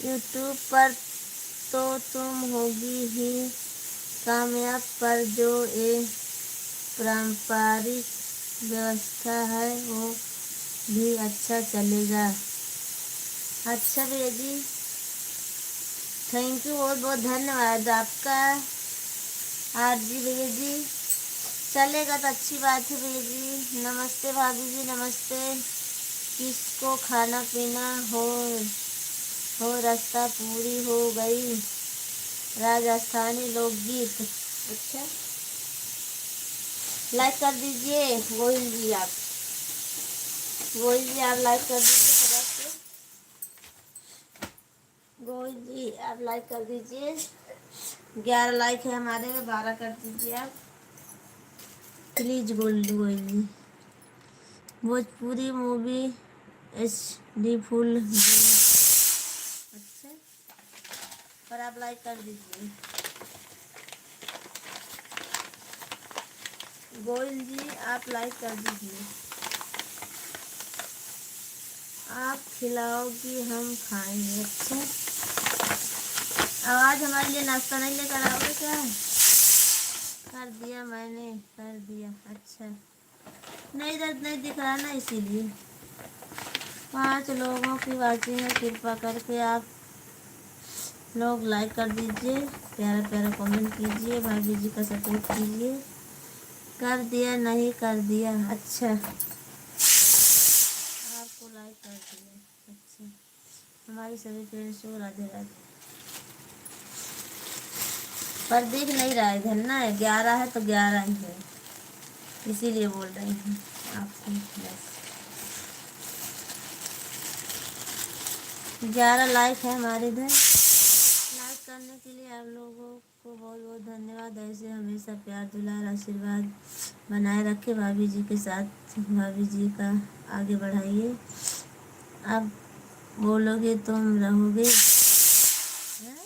S1: यूट्यूब पर तो तुम होगी ही कामयाब, पर जो ये पारंपरिक व्यवस्था है वो भी अच्छा चलेगा। अच्छा भैया जी, थैंक यू, बहुत बहुत धन्यवाद आपका आर जी भैया जी। चलेगा तो अच्छी बात है भैया जी। नमस्ते भाभी जी, नमस्ते। किसको खाना पीना हो रास्ता पूरी हो गई। राजस्थानी लोकगीत। अच्छा, लाइक कर दीजिए गोहिल जी आप। गोविंद जी आप लाइक कर दीजिए फटाक से। गोविंद जी आप लाइक कर दीजिए। 11 लाइक है हमारे में, 12 कर दीजिए आप please. Govind ji Bhojpuri movie HD full. अच्छा पर आप लाइक कर दीजिए। गोविंद जी आप लाइक कर दीजिए। आप खिलाओगी हम खाएंगे। अच्छा आवाज हमारे लिए नाश्ता नहीं लेकर आओगे क्या? कर दिया मैंने, कर दिया। अच्छा नहीं इधर नहीं दिख रहा ना, इसीलिए। 5 लोगों की वाचिंग है, कृपा करके आप लोग लाइक कर दीजिए, प्यारा प्यारा कमेंट कीजिए, भाभी जी का सपोर्ट कीजिए। कर दिया नहीं कर दिया। अच्छा आपको लाइक कर दिया। अच्छा हमारी सभी फ्रेंड्स को राधे राधे। पर दिख नहीं रहा है इधर ना, 11 है तो 11 ही है, इसीलिए बोल रही हूँ आपको। बस 11 लाइक है हमारे इधर। लाइक करने के लिए आप लोगों को बहुत बहुत धन्यवाद। ऐसे हमेशा प्यार दुलार आशीर्वाद बनाए रखे भाभी जी के साथ। भाभी जी का आगे बढ़ाइए। आप बोलोगे तुम रहोगे। हैं?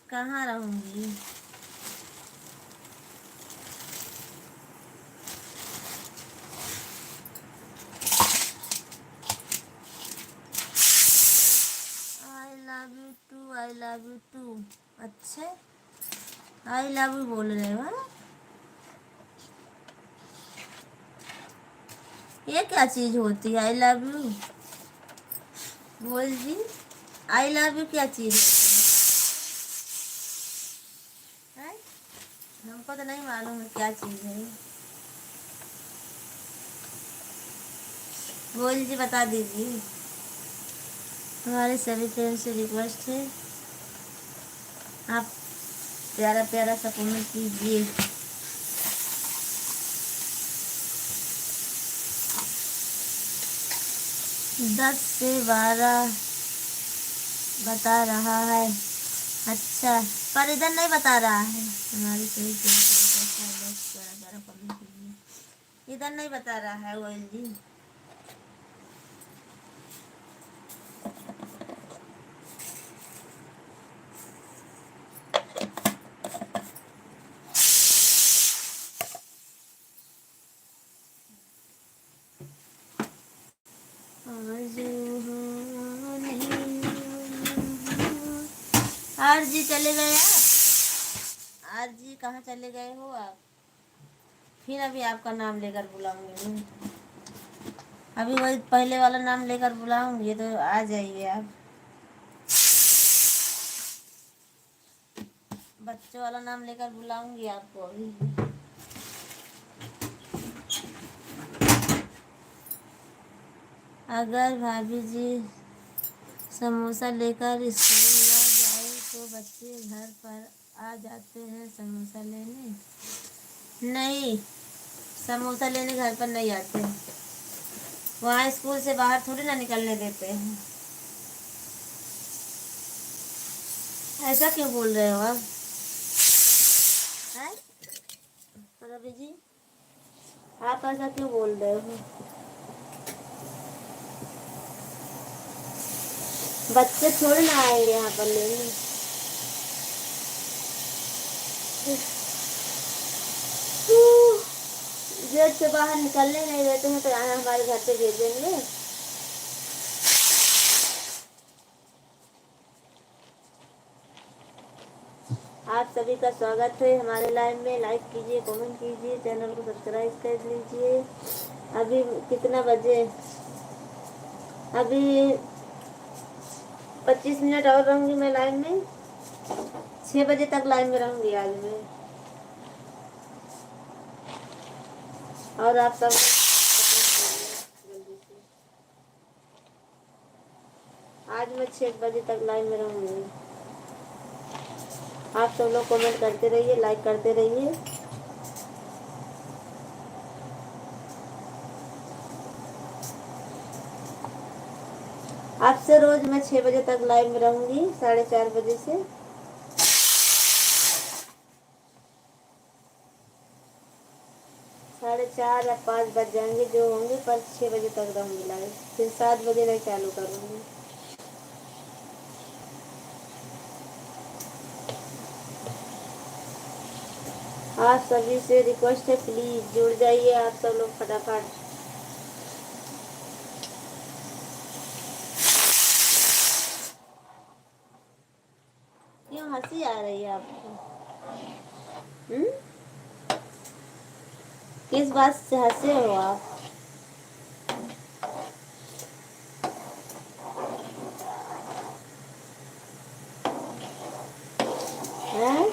S1: कहाँ रहूँगी? I love you too, I love you too. अच्छे आई लव यू बोल रहे हो हाँ? ये क्या चीज़ होती है आई लव यू? बोल जी आई लव यू क्या चीज़ होती है? हमको तो नहीं मालूम है क्या चीज़ है। बोल जी बता दीजिए। हमारे सभी फ्रेंड से रिक्वेस्ट है आप प्यारा प्यारा सा कमेंट कीजिए। 10 से 12 बता रहा है। अच्छा पर इधर नहीं बता रहा है। हमारी सही प्यारा कमेंट कीजिए। इधर नहीं बता रहा है गोयल जी। आर जी चले गए आप? आर जी कहाँ चले गए हो आप? फिर अभी आपका नाम लेकर बुलाऊंगी मैं। अभी वही पहले वाला नाम लेकर बुलाऊंगी तो आ जाइए आप। बच्चों वाला नाम लेकर बुलाऊंगी आपको अभी। अगर भाभी जी समोसा लेकर स्कूल ना जाए तो बच्चे घर पर आ जाते हैं समोसा लेने। नहीं समोसा लेने घर पर नहीं आते, वहाँ स्कूल से बाहर थोड़ी ना निकलने देते हैं। ऐसा क्यों बोल रहे हो आप? हैं रवि जी आप ऐसा क्यों बोल रहे हो? बच्चे थोड़े ना आएंगे यहाँ पर लेने। गेट से बाहर निकलने नहीं देते हैं तो यहाँ हमारे घर पे भेजेंगे। आप सभी का स्वागत है हमारे लाइव में। लाइक कीजिए, कमेंट कीजिए, चैनल को सब्सक्राइब कर लीजिए। अभी कितना बजे? अभी 25 मिनट और रहूँगी मैं लाइव में। 6 बजे तक लाइव में रहूँगी आज मैं। और आप सब जल्दी से। आज मैं 6 बजे तक लाइव में रहूँगी। आप सब लोग कमेंट करते रहिए, लाइक करते रहिए। से रोज मैं 6 बजे तक लाइव में रहूंगी, 4:30 बजे से। साढ़े 4 या 5 बज जाएंगे जो होंगे, पर 6 बजे तक रहूंगी लाइव, फिर 7 बजे मैं चालू करूंगी। आप सभी से रिक्वेस्ट है, प्लीज जुड़ जाइए आप सब लोग फटाफट। क्यों हंसी आ रही है आपको? किस बात से हंसे हो आप? हैं?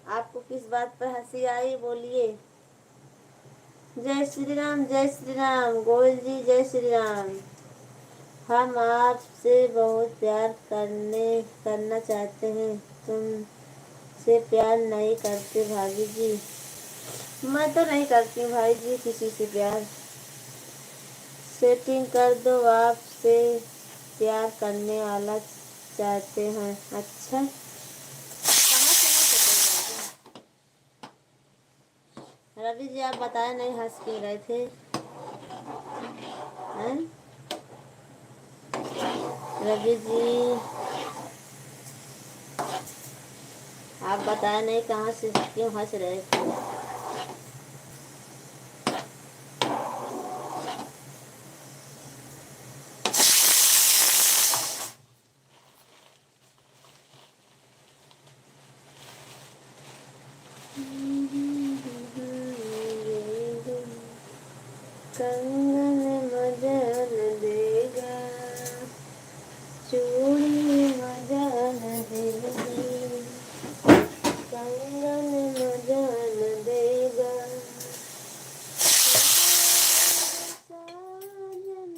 S1: आपको किस बात पर हंसी आई, बोलिए। जय श्री राम, जय श्री राम गोयल जी, जय श्री राम। हम आपसे बहुत प्यार करना चाहते हैं, तुमसे प्यार नहीं करते भाभी जी। मैं तो नहीं करती हूँ भाई जी किसी से प्यार। सेटिंग कर दो, आपसे प्यार करने वाला चाहते हैं। अच्छा, कहाँ से नहीं सेटिंग? रवि जी आप बताए नहीं, हंस क्यों रहे थे? हैं? रवि जी आप बताए नहीं, कहाँ से क्यों हंस रहे थे? कंगन मदन देगा, चूड़ी मदन देगी, कंगन मदन देगा, साजन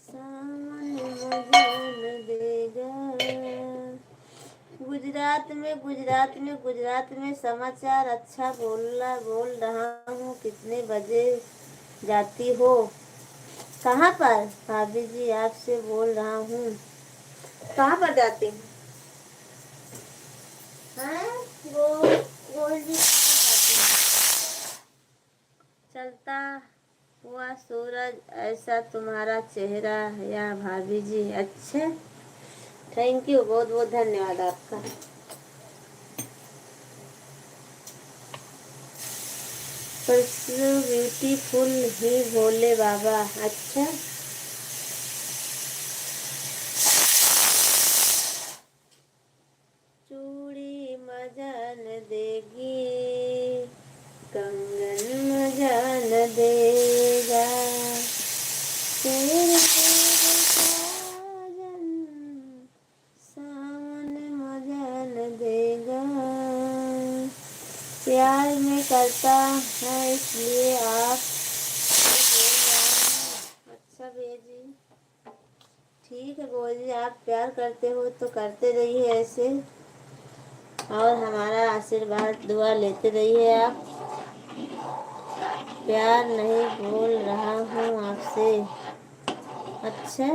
S1: सावन मदन देगा। गुजरात में समाचार अच्छा बोल रहा हूँ। कितने बजे जाती हो? कहाँ पर भाभी जी? आपसे बोल रहा हूँ। कहाँ पर जाती हूँ? गोल जी कहाँ जाती हूँ? चलता हुआ सूरज ऐसा तुम्हारा चेहरा या भाभी जी? अच्छा, थैंक यू, बहुत बहुत धन्यवाद आपका। ब्यूटीफुल ही भोले बाबा। अच्छा, चूड़ी मजान देगी, कंगन मजान देगा, तेरे साजन सावन मजान देगा। प्यार में करता है इसलिए आप बोल रहा हूँ। अच्छा भैया जी, ठीक है गोल जी, आप प्यार करते हो तो करते रहिए ऐसे, और हमारा आशीर्वाद दुआ लेते रहिए आप। प्यार नहीं बोल रहा हूँ आपसे। अच्छा,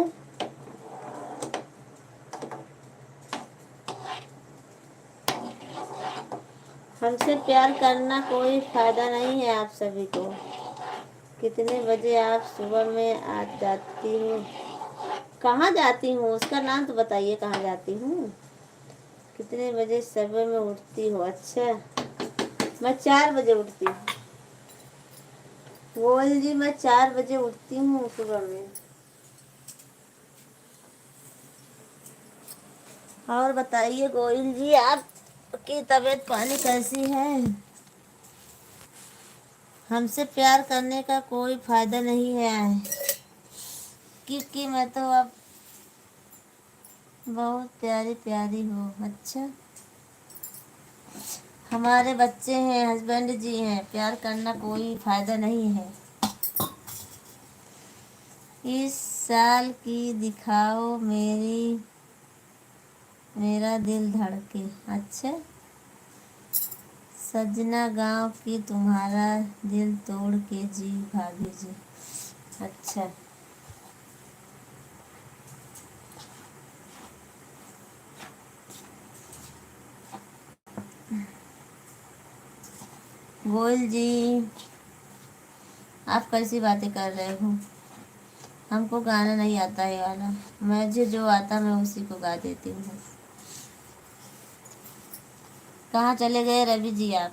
S1: हमसे प्यार करना कोई फायदा नहीं है आप सभी को। कितने बजे आप सुबह में आ जाती हो? कहाँ जाती हूँ उसका नाम तो बताइए, कहाँ जाती हूँ? कितने बजे सुबह में उठती हो? अच्छा, मैं 4 बजे उठती हूँ। गोयल जी मैं 4 बजे उठती हूँ सुबह में। और बताइए गोयल जी, आपकी तबीयत पानी कैसी है? हमसे प्यार करने का कोई फायदा नहीं है, क्योंकि मैं तो अब बहुत प्यारी प्यारी हूँ। अच्छा, हमारे बच्चे हैं, हस्बैंड जी हैं, प्यार करना कोई फायदा नहीं है। इस साल की दिखाओ मेरा दिल धड़के। अच्छा, सजना गांव की तुम्हारा दिल तोड़ के जी भाभी जी। अच्छा, गोयल जी आप कैसी बातें कर रहे हो? हमको गाना नहीं आता है वाला, मुझे जो आता मैं उसी को गा देती हूँ। कहाँ चले गए रवि जी आप?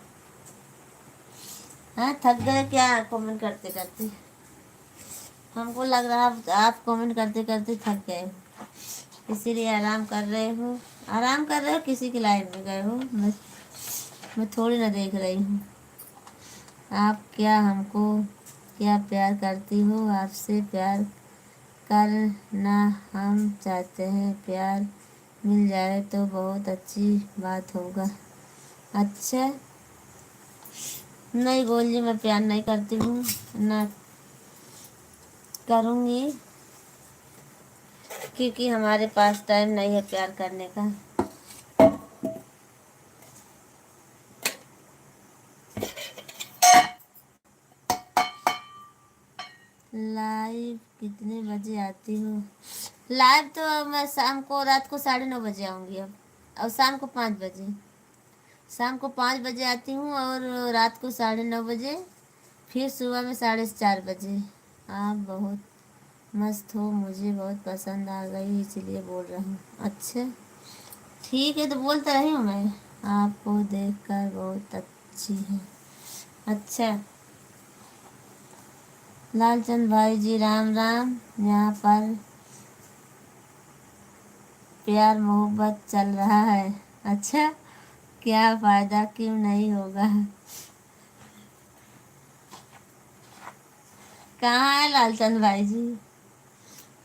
S1: हाँ, थक गए क्या कमेंट करते करते? हमको लग रहा आप कमेंट करते करते थक गए हो, इसीलिए आराम कर रहे हो। आराम कर रहे हो, किसी की लाइन में गए हो? मैं थोड़ी ना देख रही हूँ। आप क्या हमको क्या प्यार करती हो? आपसे प्यार करना हम चाहते हैं, प्यार मिल जाए तो बहुत अच्छी बात होगा। अच्छा, नहीं गोल जी, मैं प्यार नहीं करती हूँ, ना करूँगी, क्योंकि हमारे पास टाइम नहीं है प्यार करने का। लाइव कितने बजे आती हो? लाइव तो मैं शाम को, रात को 9:30 आऊँगी अब, और शाम को 5 बजे। शाम को 5 बजे आती हूँ और रात को 9:30 बजे, फिर सुबह में 4:30 बजे। आप बहुत मस्त हो, मुझे बहुत पसंद आ गई इसलिए बोल रहा हूँ। अच्छा ठीक है, तो बोलता रही हूँ मैं, आपको देखकर बहुत अच्छी है। अच्छा, लालचंद भाई जी राम राम। यहाँ पर प्यार मोहब्बत चल रहा है। अच्छा, क्या फ़ायदा क्यों नहीं होगा? कहाँ है लालचंद भाई जी?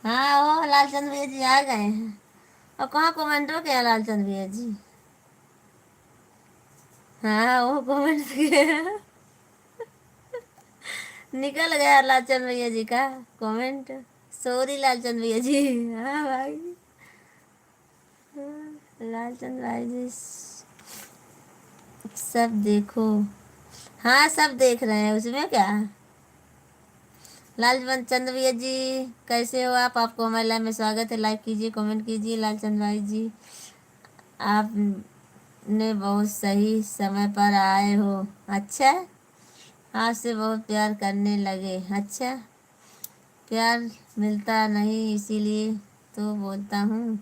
S1: हाँ, वो लालचंद भैया जी आ गए हैं। और कहाँ कमेंटो क्या लालचंद भैया जी? हाँ, वो कमेंट किया। निकल गया लालचंद भैया जी का कमेंट। सॉरी लालचंद भैया जी। हाँ भाई, हाँ, लालचंद भाई जी सब देखो। हाँ, सब देख रहे हैं, उसमें क्या। लालचंद चंद भैया जी कैसे हो आप? आपको हमारे लाइव में स्वागत है। लाइक कीजिए, कमेंट कीजिए। लालचंद भाई जी आपने बहुत सही समय पर आए हो। अच्छा, आपसे बहुत प्यार करने लगे। अच्छा, प्यार मिलता नहीं इसीलिए तो बोलता हूँ,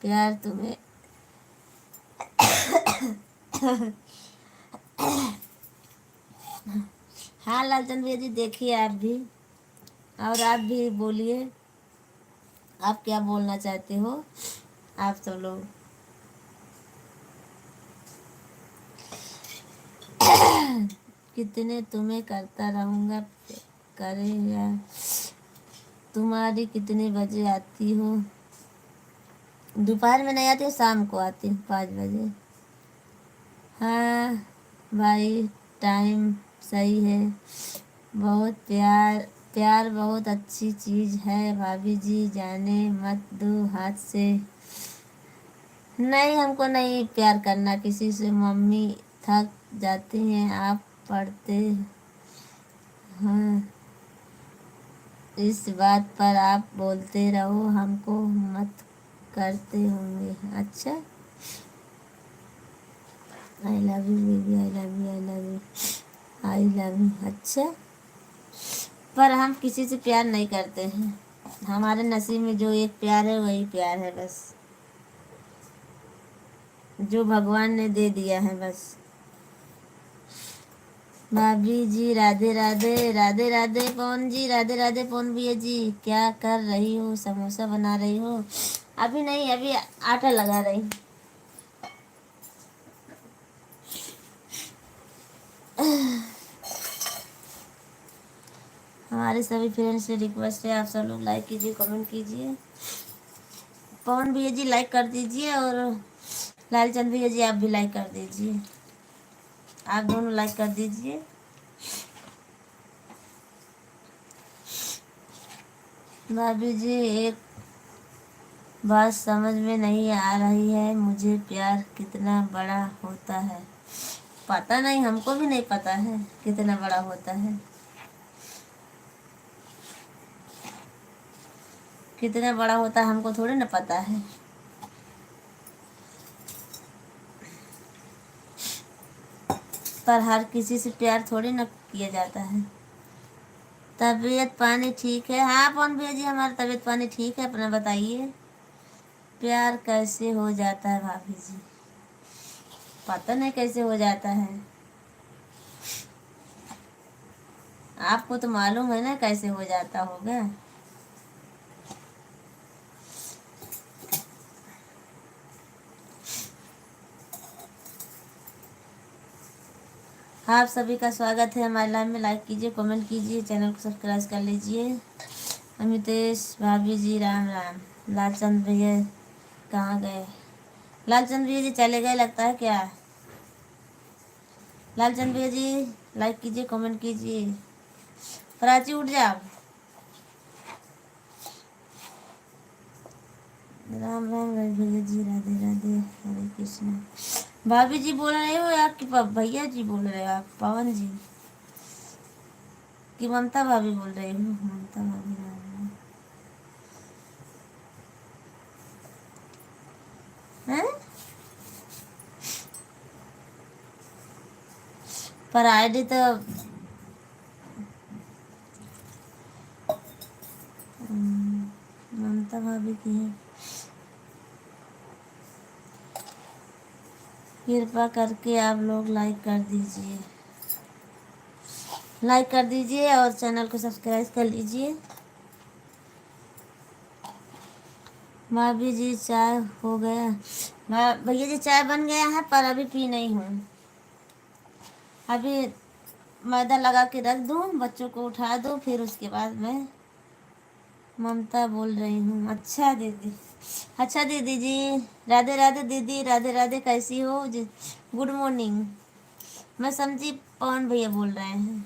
S1: प्यार तुम्हें। हाँ लालचंद भैया जी, देखिए आप भी, और आप भी बोलिए, आप क्या बोलना चाहते हो आप सब लोग। कितने तुम्हें करता रहूँगा, करे या तुम्हारी कितने बजे आती हो? दोपहर में नहीं आती हूँ, शाम को आती हूँ 5 बजे। हाँ भाई, टाइम सही है। बहुत प्यार, प्यार बहुत अच्छी चीज़ है भाभी जी, जाने मत दो हाथ से। नहीं, हमको नहीं प्यार करना किसी से, मम्मी थक जाती हैं, आप पढ़ते। हाँ, इस बात पर आप बोलते रहो, हमको मत करते होंगे। अच्छा, आई love you baby, I love you, I love you, I love you. अच्छा, पर हम किसी से प्यार नहीं करते हैं, हमारे नसीब में जो एक प्यार है वही प्यार है बस, जो भगवान ने दे दिया है बस। भाभी जी राधे राधे, राधे राधे पवन जी, राधे राधे पवन भैया जी। क्या कर रही हो? समोसा बना रही हो? अभी नहीं, अभी आटा लगा रही। हमारे सभी फ्रेंड्स से रिक्वेस्ट है, आप सब लोग लाइक कीजिए, कमेंट कीजिए। पवन भैया जी लाइक कर दीजिए, और लालचंद भैया जी आप भी लाइक कर दीजिए, आप दोनों लाइक कर दीजिए। भाभी जी एक बात समझ में नहीं आ रही है मुझे, प्यार कितना बड़ा होता है? पता नहीं, हमको भी नहीं पता है कितना बड़ा होता है, कितना बड़ा होता है हमको थोड़ी ना पता है। पर हर किसी से प्यार थोड़ी ना किया जाता है। तबीयत पानी ठीक है? हाँ पवन भैया जी, हमारा तबीयत पानी ठीक है, अपना बताइए। प्यार कैसे हो जाता है भाभी जी? पता नहीं कैसे हो जाता है, आपको तो मालूम है ना कैसे हो जाता होगा। आप सभी का स्वागत है हमारे लाइव में। लाइक कीजिए, कमेंट कीजिए, चैनल को सब्सक्राइब कर लीजिए। अमितेश भाभी जी राम राम। लालचंद भैया कहाँ गए? लालचंद भैया जी चले गए लगता है क्या? लालचंद भैया जी लाइक कीजिए, कमेंट कीजिए। प्राची उठ जाओ। राम राम भैया जी, राधे राधे, हरे कृष्णा। भाभी जी बोल रहे हो या कि भैया जी बोल रहे हो आप? पवन जी कि ममता भाभी बोल रही हो? ममता भाभी राम राम हैं? पर आईडी तो ममता भाभी की है। कृपा करके आप लोग लाइक कर दीजिए, लाइक कर दीजिए और चैनल को सब्सक्राइब कर लीजिए। भाभी जी चाय हो गया? भैया जी चाय बन गया है पर अभी पी नहीं हूँ। अभी मैदा लगा के रख दूँ, बच्चों को उठा दूँ, फिर उसके बाद मैं। ममता बोल रही हूँ। अच्छा दीदी, अच्छा दीदी जी, राधे राधे दीदी, राधे राधे, कैसी हो जी? Good morning. मैं समझी पवन भैया बोल रहे हैं।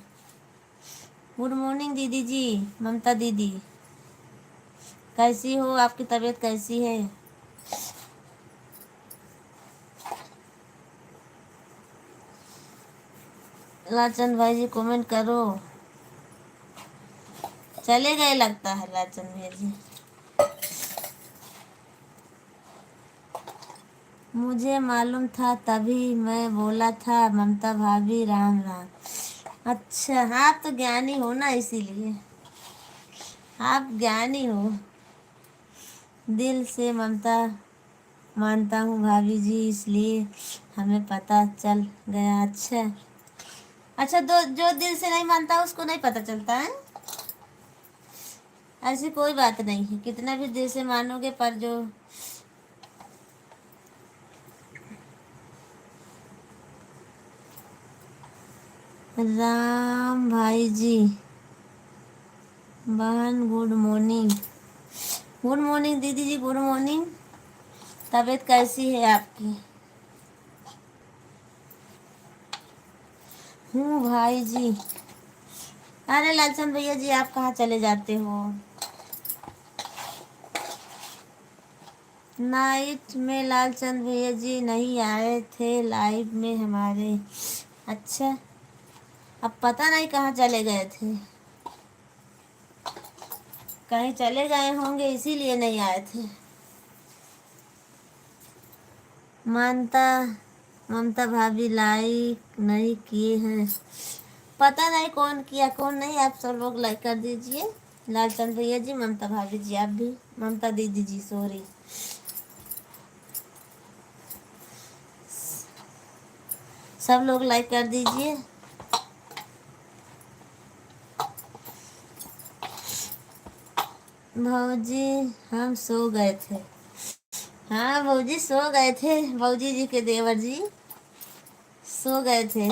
S1: गुड मॉर्निंग दीदी जी, ममता दीदी कैसी हो? आपकी तबीयत कैसी है? लाचंद भाई जी कमेंट करो। चले गए लगता है लाचंद भैया जी। मुझे मालूम था तभी मैं बोला था ममता भाभी राम राम। अच्छा, आप तो ज्ञानी हो ना, इसीलिए आप ज्ञानी हो। दिल से ममता मानता हूँ भाभी जी, इसलिए हमें पता चल गया। अच्छा अच्छा, दो जो दिल से नहीं मानता उसको नहीं पता चलता है? ऐसी कोई बात नहीं है, कितना भी दिल से मानोगे पर जो। राम भाई जी, बहन गुड मॉर्निंग। गुड मॉर्निंग दीदी जी, गुड मॉर्निंग। तबीयत कैसी है आपकी? हूँ भाई जी। अरे लालचंद भैया जी आप कहाँ चले जाते हो? नाइट में लालचंद भैया जी नहीं आए थे लाइव में हमारे। अच्छा, अब पता नहीं कहाँ चले गए थे, कहीं चले गए होंगे इसीलिए नहीं आए थे। मानता ममता भाभी लाइक नहीं किए हैं, पता नहीं कौन किया कौन नहीं। आप सब लोग लाइक कर दीजिए। लालचंद भैया जी, ममता भाभी जी, आप भी। ममता दीदी जी सॉरी। सब लोग लाइक कर दीजिए। भौजी हम सो गए थे। हाँ भौजी सो गए थे, भौजी जी के देवर जी सो गए थे।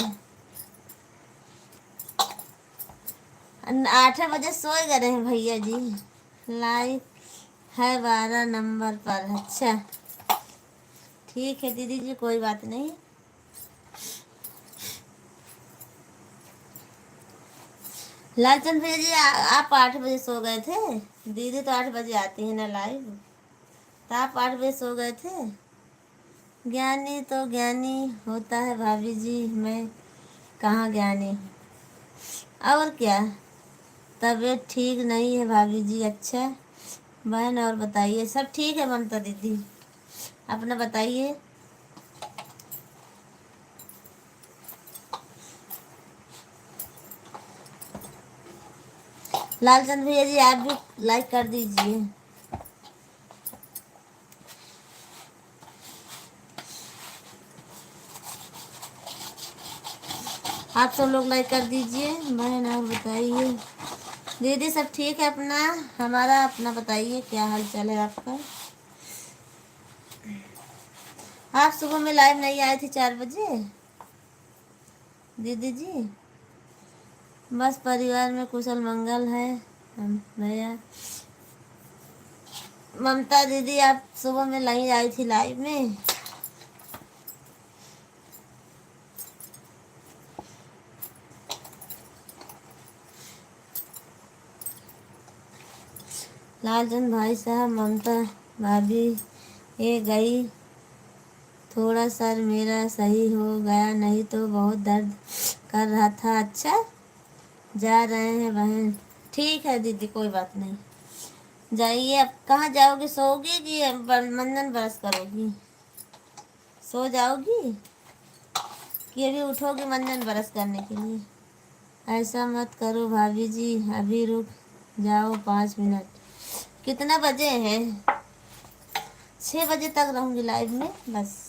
S1: 8 बजे सो गए रहे भैया जी। लाइव है 12 नंबर पर। अच्छा ठीक है दीदी जी, कोई बात नहीं। लालचंद भैया जी आप 8 बजे सो गए थे? दीदी तो 8 बजे आती है ना लाइव, तो आप 8 बजे सो गए थे? ज्ञानी तो ज्ञानी होता है भाभी जी, मैं कहाँ ज्ञानी हूँ। और क्या, तबीयत ठीक नहीं है भाभी जी। अच्छा बहन, और बताइए, सब ठीक है ममता दीदी, अपना बताइए। लालचंद भैया जी आप भी लाइक कर दीजिए। आप सब लोग लाइक कर दीजिए बहन, और बताइए। दीदी सब ठीक है अपना, हमारा अपना बताइए, क्या हाल चाल है आपका। आप सुबह में लाइव नहीं आए थे 4 बजे दीदी जी। बस परिवार में कुशल मंगल है हम भैया। ममता दीदी आप सुबह में नहीं आई थी लाइव में। लालचंद भाई साहब, ममता भाभी ये गई, थोड़ा सर मेरा सही हो गया, नहीं तो बहुत दर्द कर रहा था। अच्छा जा रहे हैं बहन, ठीक है दीदी कोई बात नहीं, जाइए। अब कहाँ जाओगी, सोओगी कि मंदन ब्रश करोगी, सो जाओगी कि अभी उठोगी मंदन ब्रश करने के लिए। ऐसा मत करो भाभी जी, अभी रुक जाओ 5 मिनट। कितना बजे हैं, 6 बजे तक रहूँगी लाइव में बस।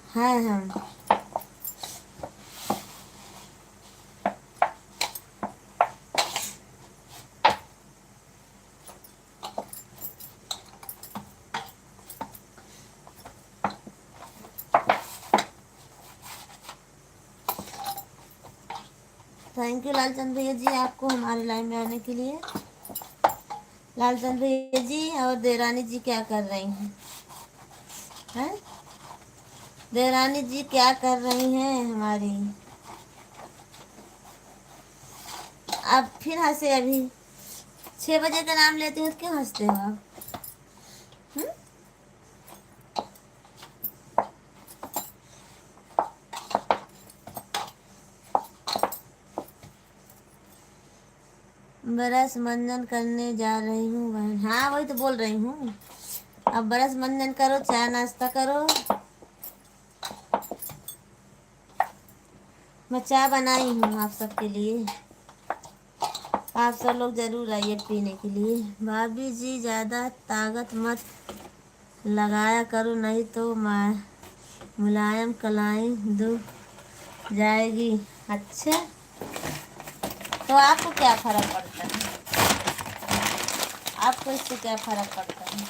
S1: हाँ हम थैंक यू लालचंद भैया जी आपको हमारे लाइन में आने के लिए। लालचंद भैया जी और देरानी जी क्या कर रही हैं, हैं? देरानी जी क्या कर रही हैं हमारी। आप फिर हंसे, अभी 6 बजे का नाम लेती हूँ तो क्यों हंसते हो आप। हम्म? ब्रश मंजन करने जा रही हूँ बहन, हाँ वही तो बोल रही हूँ। अब ब्रश मंजन करो, चाय नाश्ता करो। मैं चाय बनाई हूँ आप सबके लिए, आप सब लोग जरूर आइए पीने के लिए। भाभी जी ज़्यादा ताकत मत लगाया करो, नहीं तो मुलायम कलाई दुख जाएगी। अच्छा तो आपको क्या फर्क पड़ता है, आपको इससे क्या फर्क पड़ता है,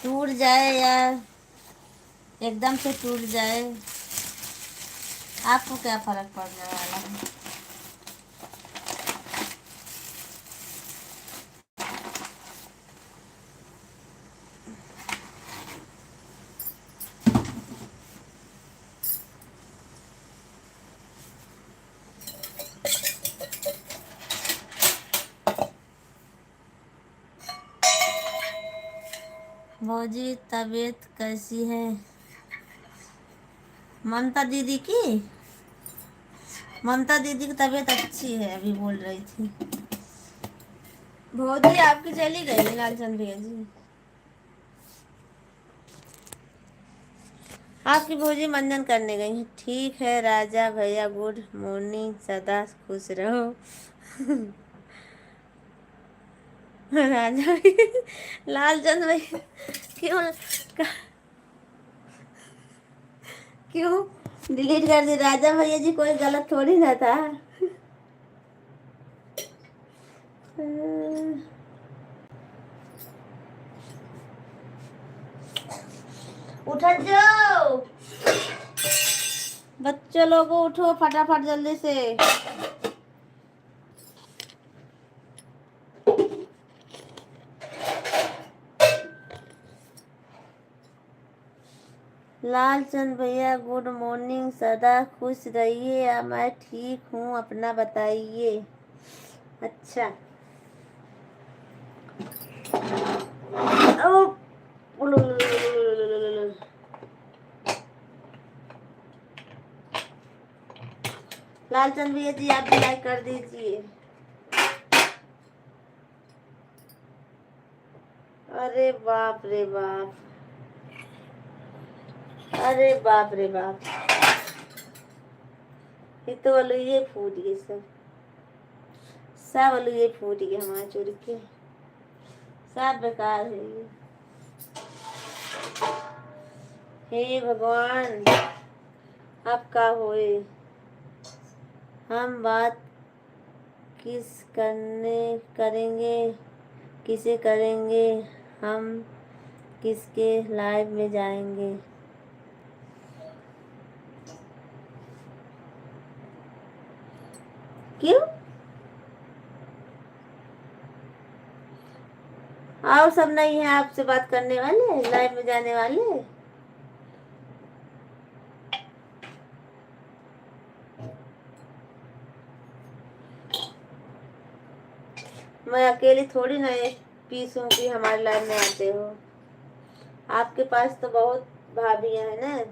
S1: टूट जाए या एकदम से टूट जाए, आपको क्या फर्क पड़ने वाला है। भौजी तबीयत कैसी है ममता दीदी की, ममता दीदी की तबीयत अच्छी है, अभी बोल रही थी। भौजी आपकी चली गई लालचंद भैया जी, आपकी भौजी मंजन करने गई हैं। ठीक है राजा भैया, गुड मॉर्निंग, सदा खुश रहो। राजा भैया, लालचंद भैया क्यों, क्यों डिलीट कर दी। राजा भैया जी कोई गलत थोड़ी ना था। उठा जाओ बच्चों लोगों, उठो फटाफट जल्दी से। लालचंद भैया गुड मॉर्निंग, सदा खुश रहिए। मैं ठीक हूँ, अपना बताइए। अच्छा ओ, लालचंद भैया जी आप भी लाइक कर दीजिए। अरे बाप रे बाप, अरे बाप रे बाप, ये तो बोलो ये फूट गए सब बोलो ये फूट गए हमारे चोरी के, सब बेकार है ये। हे भगवान अब का होए, हम बात करेंगे किसे करेंगे, हम किसके लाइव में जाएंगे। क्यों? और सब नहीं है आपसे बात करने वाले, लाइव में जाने वाले? मैं अकेली थोड़ी ना एक पीस हूँ कि हमारे लाइव में आते हो, आपके पास तो बहुत भाभियां हैं ना।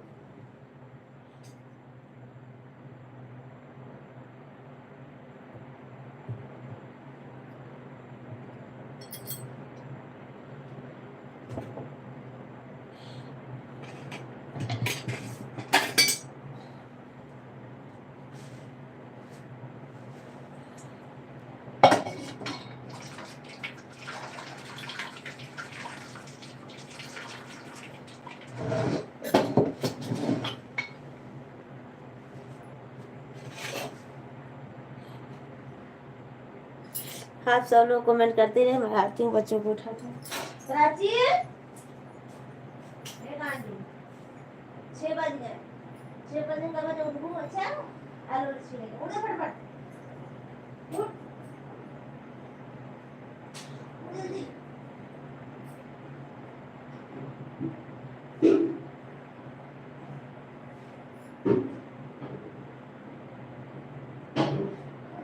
S1: आप सब लोग कमेंट करते रहे, मैं आती हूँ बच्चों को उठाती हूँ। प्राची 6 बज गए, 6 बजे का बजे उठूँ। अच्छा आलू छिलेगा, उठ फटाफट उठ जल्दी।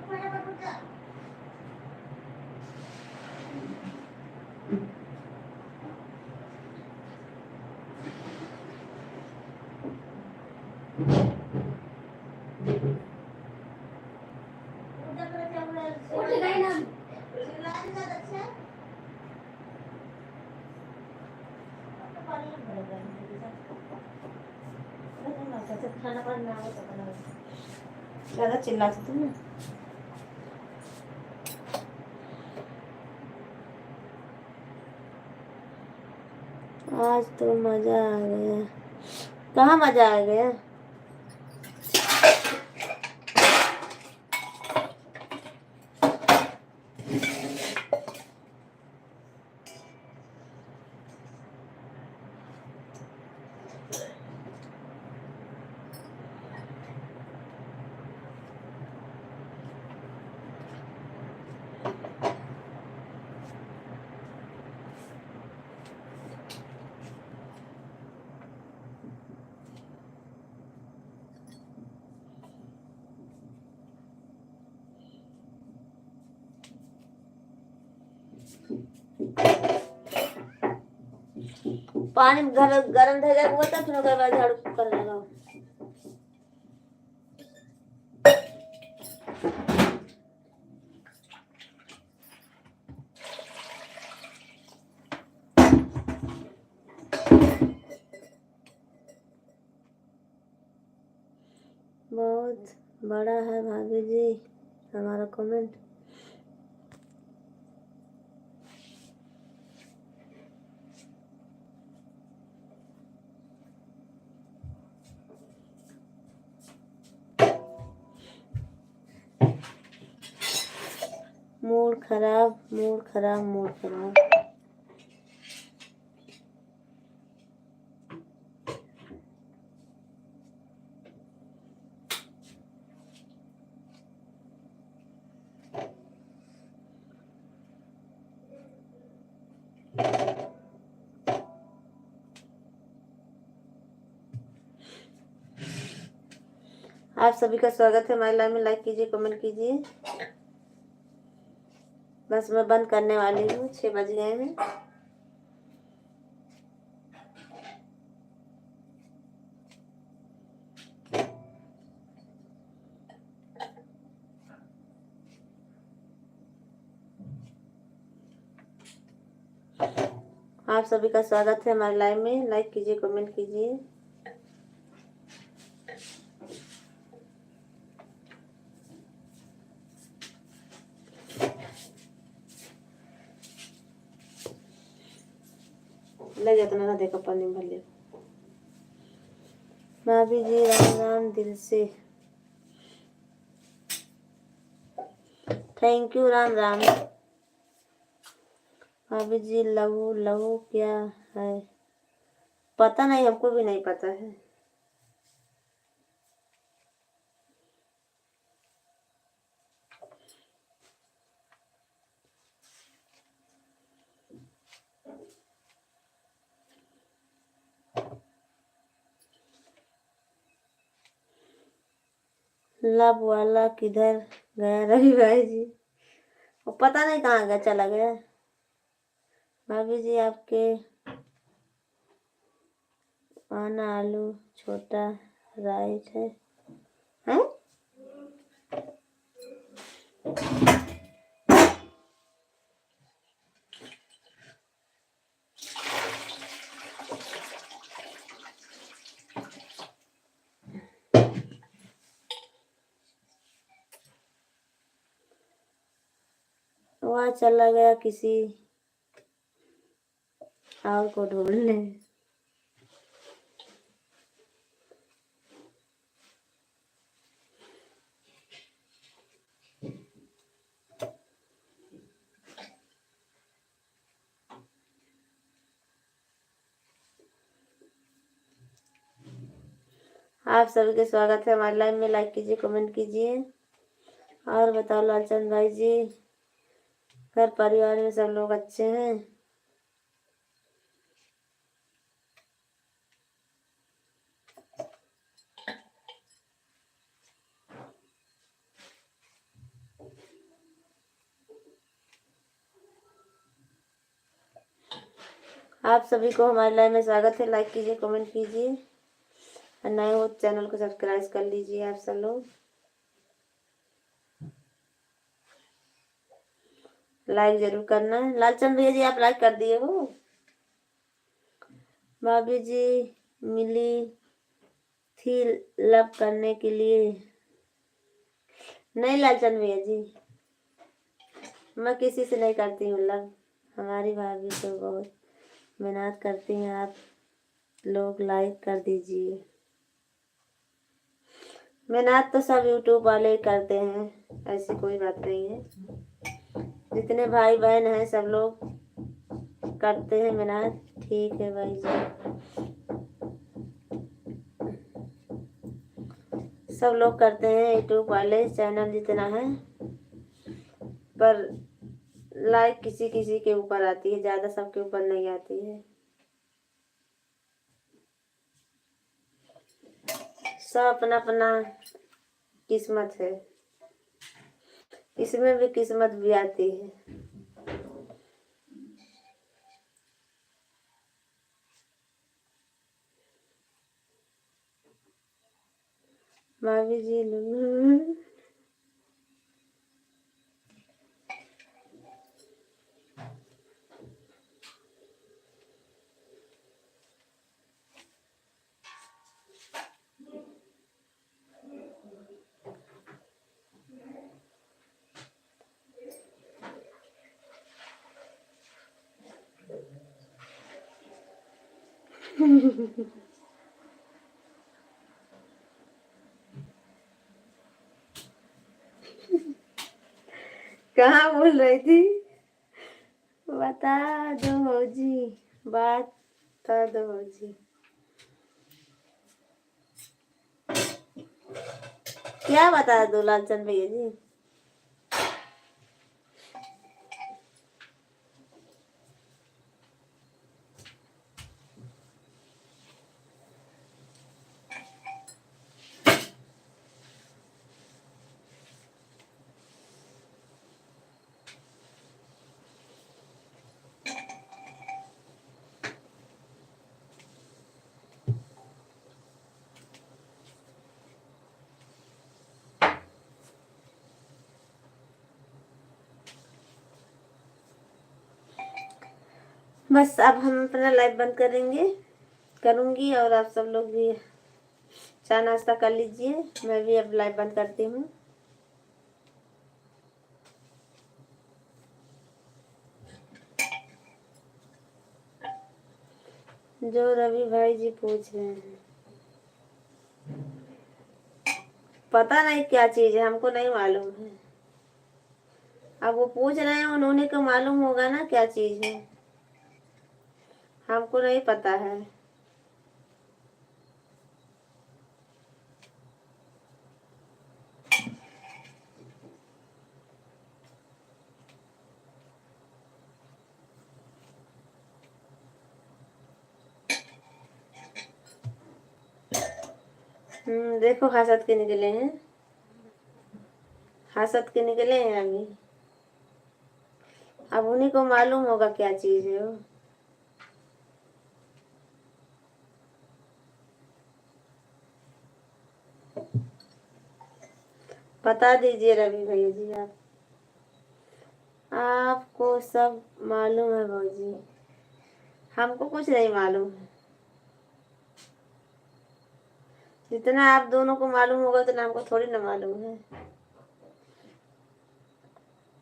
S1: फटाफट उठ जा। उठ गई ना, चिल्लाने का अच्छा है। अब तो पानी में भर गया है। खाना पड़ना हो तो बना, ज़्यादा चिल्लाती तुम ना। आज तो मजा आ गया। कहाँ मजा आ गया? पानी घर गरम थे जाए हुआ था, फिर उसके बाद झाड़ू कर लगाओ। बहुत बड़ा है भाभी जी हमारा कमेंट। मूड खराब, मूड खराब, मूड खराब। आप सभी का स्वागत है हमारे लाइव में। लाइक कीजिए, कमेंट कीजिए। बस मैं बंद करने वाली हूँ, 6 बज गए हैं। आप सभी का स्वागत है हमारे लाइव में। लाइक कीजिए, कमेंट कीजिए। ले जाता ना, देखो पानी भर ले। भाभी जी राम राम दिल से, थैंक यू। राम राम। भाभी जी लहू लहू क्या है? पता नहीं, हमको भी नहीं पता है। लब वाला किधर गया रवि भाई जी? वो पता नहीं कहाँ गया, चला गया। भाभी जी आपके आना आलू छोटा राइट है, हैं? वह चला गया किसी और को ढूंढने। आप सभी के स्वागत है हमारे लाइव में। लाइक कीजिए, कमेंट कीजिए। और बताओ लालचंद भाई जी, घर परिवार में सब लोग अच्छे हैं? आप सभी को हमारे लाइव में स्वागत है। लाइक कीजिए, कमेंट कीजिए। और नए हो चैनल को सब्सक्राइब कर लीजिए आप सब लोग। लाइक जरूर करना। लालचंद भैया जी आप लाइक कर दिए हो? भाभी जी मिली थी लव करने के लिए? नहीं लालचंद भैया जी, मैं किसी से नहीं करती हूँ लव। हमारी भाभी तो बहुत मेहनत करती हैं। आप लोग लाइक कर दीजिए। मेहनत तो सब यूट्यूब वाले ही करते हैं, ऐसी कोई बात नहीं है। जितने भाई बहन हैं सब लोग करते हैं मेहनत। ठीक है भाई जी, सब लोग करते हैं यूट्यूब वाले चैनल जितना है, पर लाइक किसी किसी के ऊपर आती है, ज़्यादा सबके ऊपर नहीं आती है। सब अपना अपना किस्मत है, इसमें भी किस्मत भी आती है। भाभी जी लुल्लू कहाँ बोल रही थी? बता दो जी, बात बता दो जी। क्या बता दो लालचंद भैया जी? बस अब हम अपना लाइव बंद करूँगी और आप सब लोग भी चाय नाश्ता कर लीजिए। मैं भी अब लाइव बंद करती हूँ। जो रवि भाई जी पूछ रहे हैं, पता नहीं क्या चीज़ है, हमको नहीं मालूम है। अब वो पूछ रहे हैं, उन्होंने को मालूम होगा ना क्या चीज़ है, हमको नहीं पता है। देखो हसद के निकले हैं, हसद के निकले हैं अभी। अब उन्हीं को मालूम होगा क्या चीज़ है वो। बता दीजिए रवि भैया जी आप। आपको सब मालूम है भौजी, हमको कुछ नहीं मालूम है। जितना आप दोनों को मालूम होगा उतना हमको थोड़ी ना मालूम है।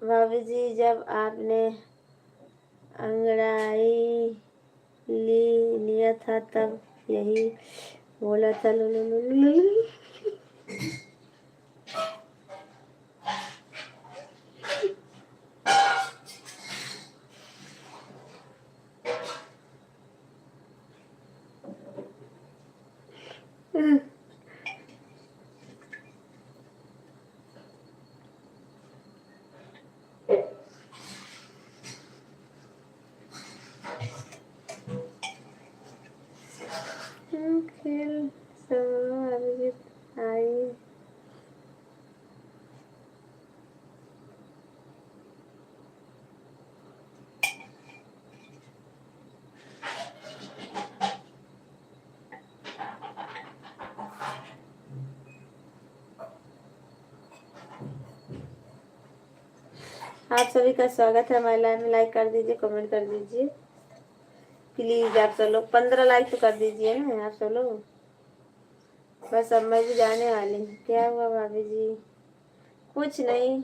S1: भाभी जी जब आपने अंगड़ाई लिया था तब यही बोला था लो लो लो लो लो। खेल सब अभिजीत आई। आप सभी का स्वागत है हमारे लाइव में। लाइक कर दीजिए, कमेंट कर दीजिए प्लीज। आप सब लोग 15 लाइक तो कर दीजिए ना आप सब लोग। बस अब मैं भी जाने वाली हूँ। क्या हुआ भाभी जी? कुछ नहीं,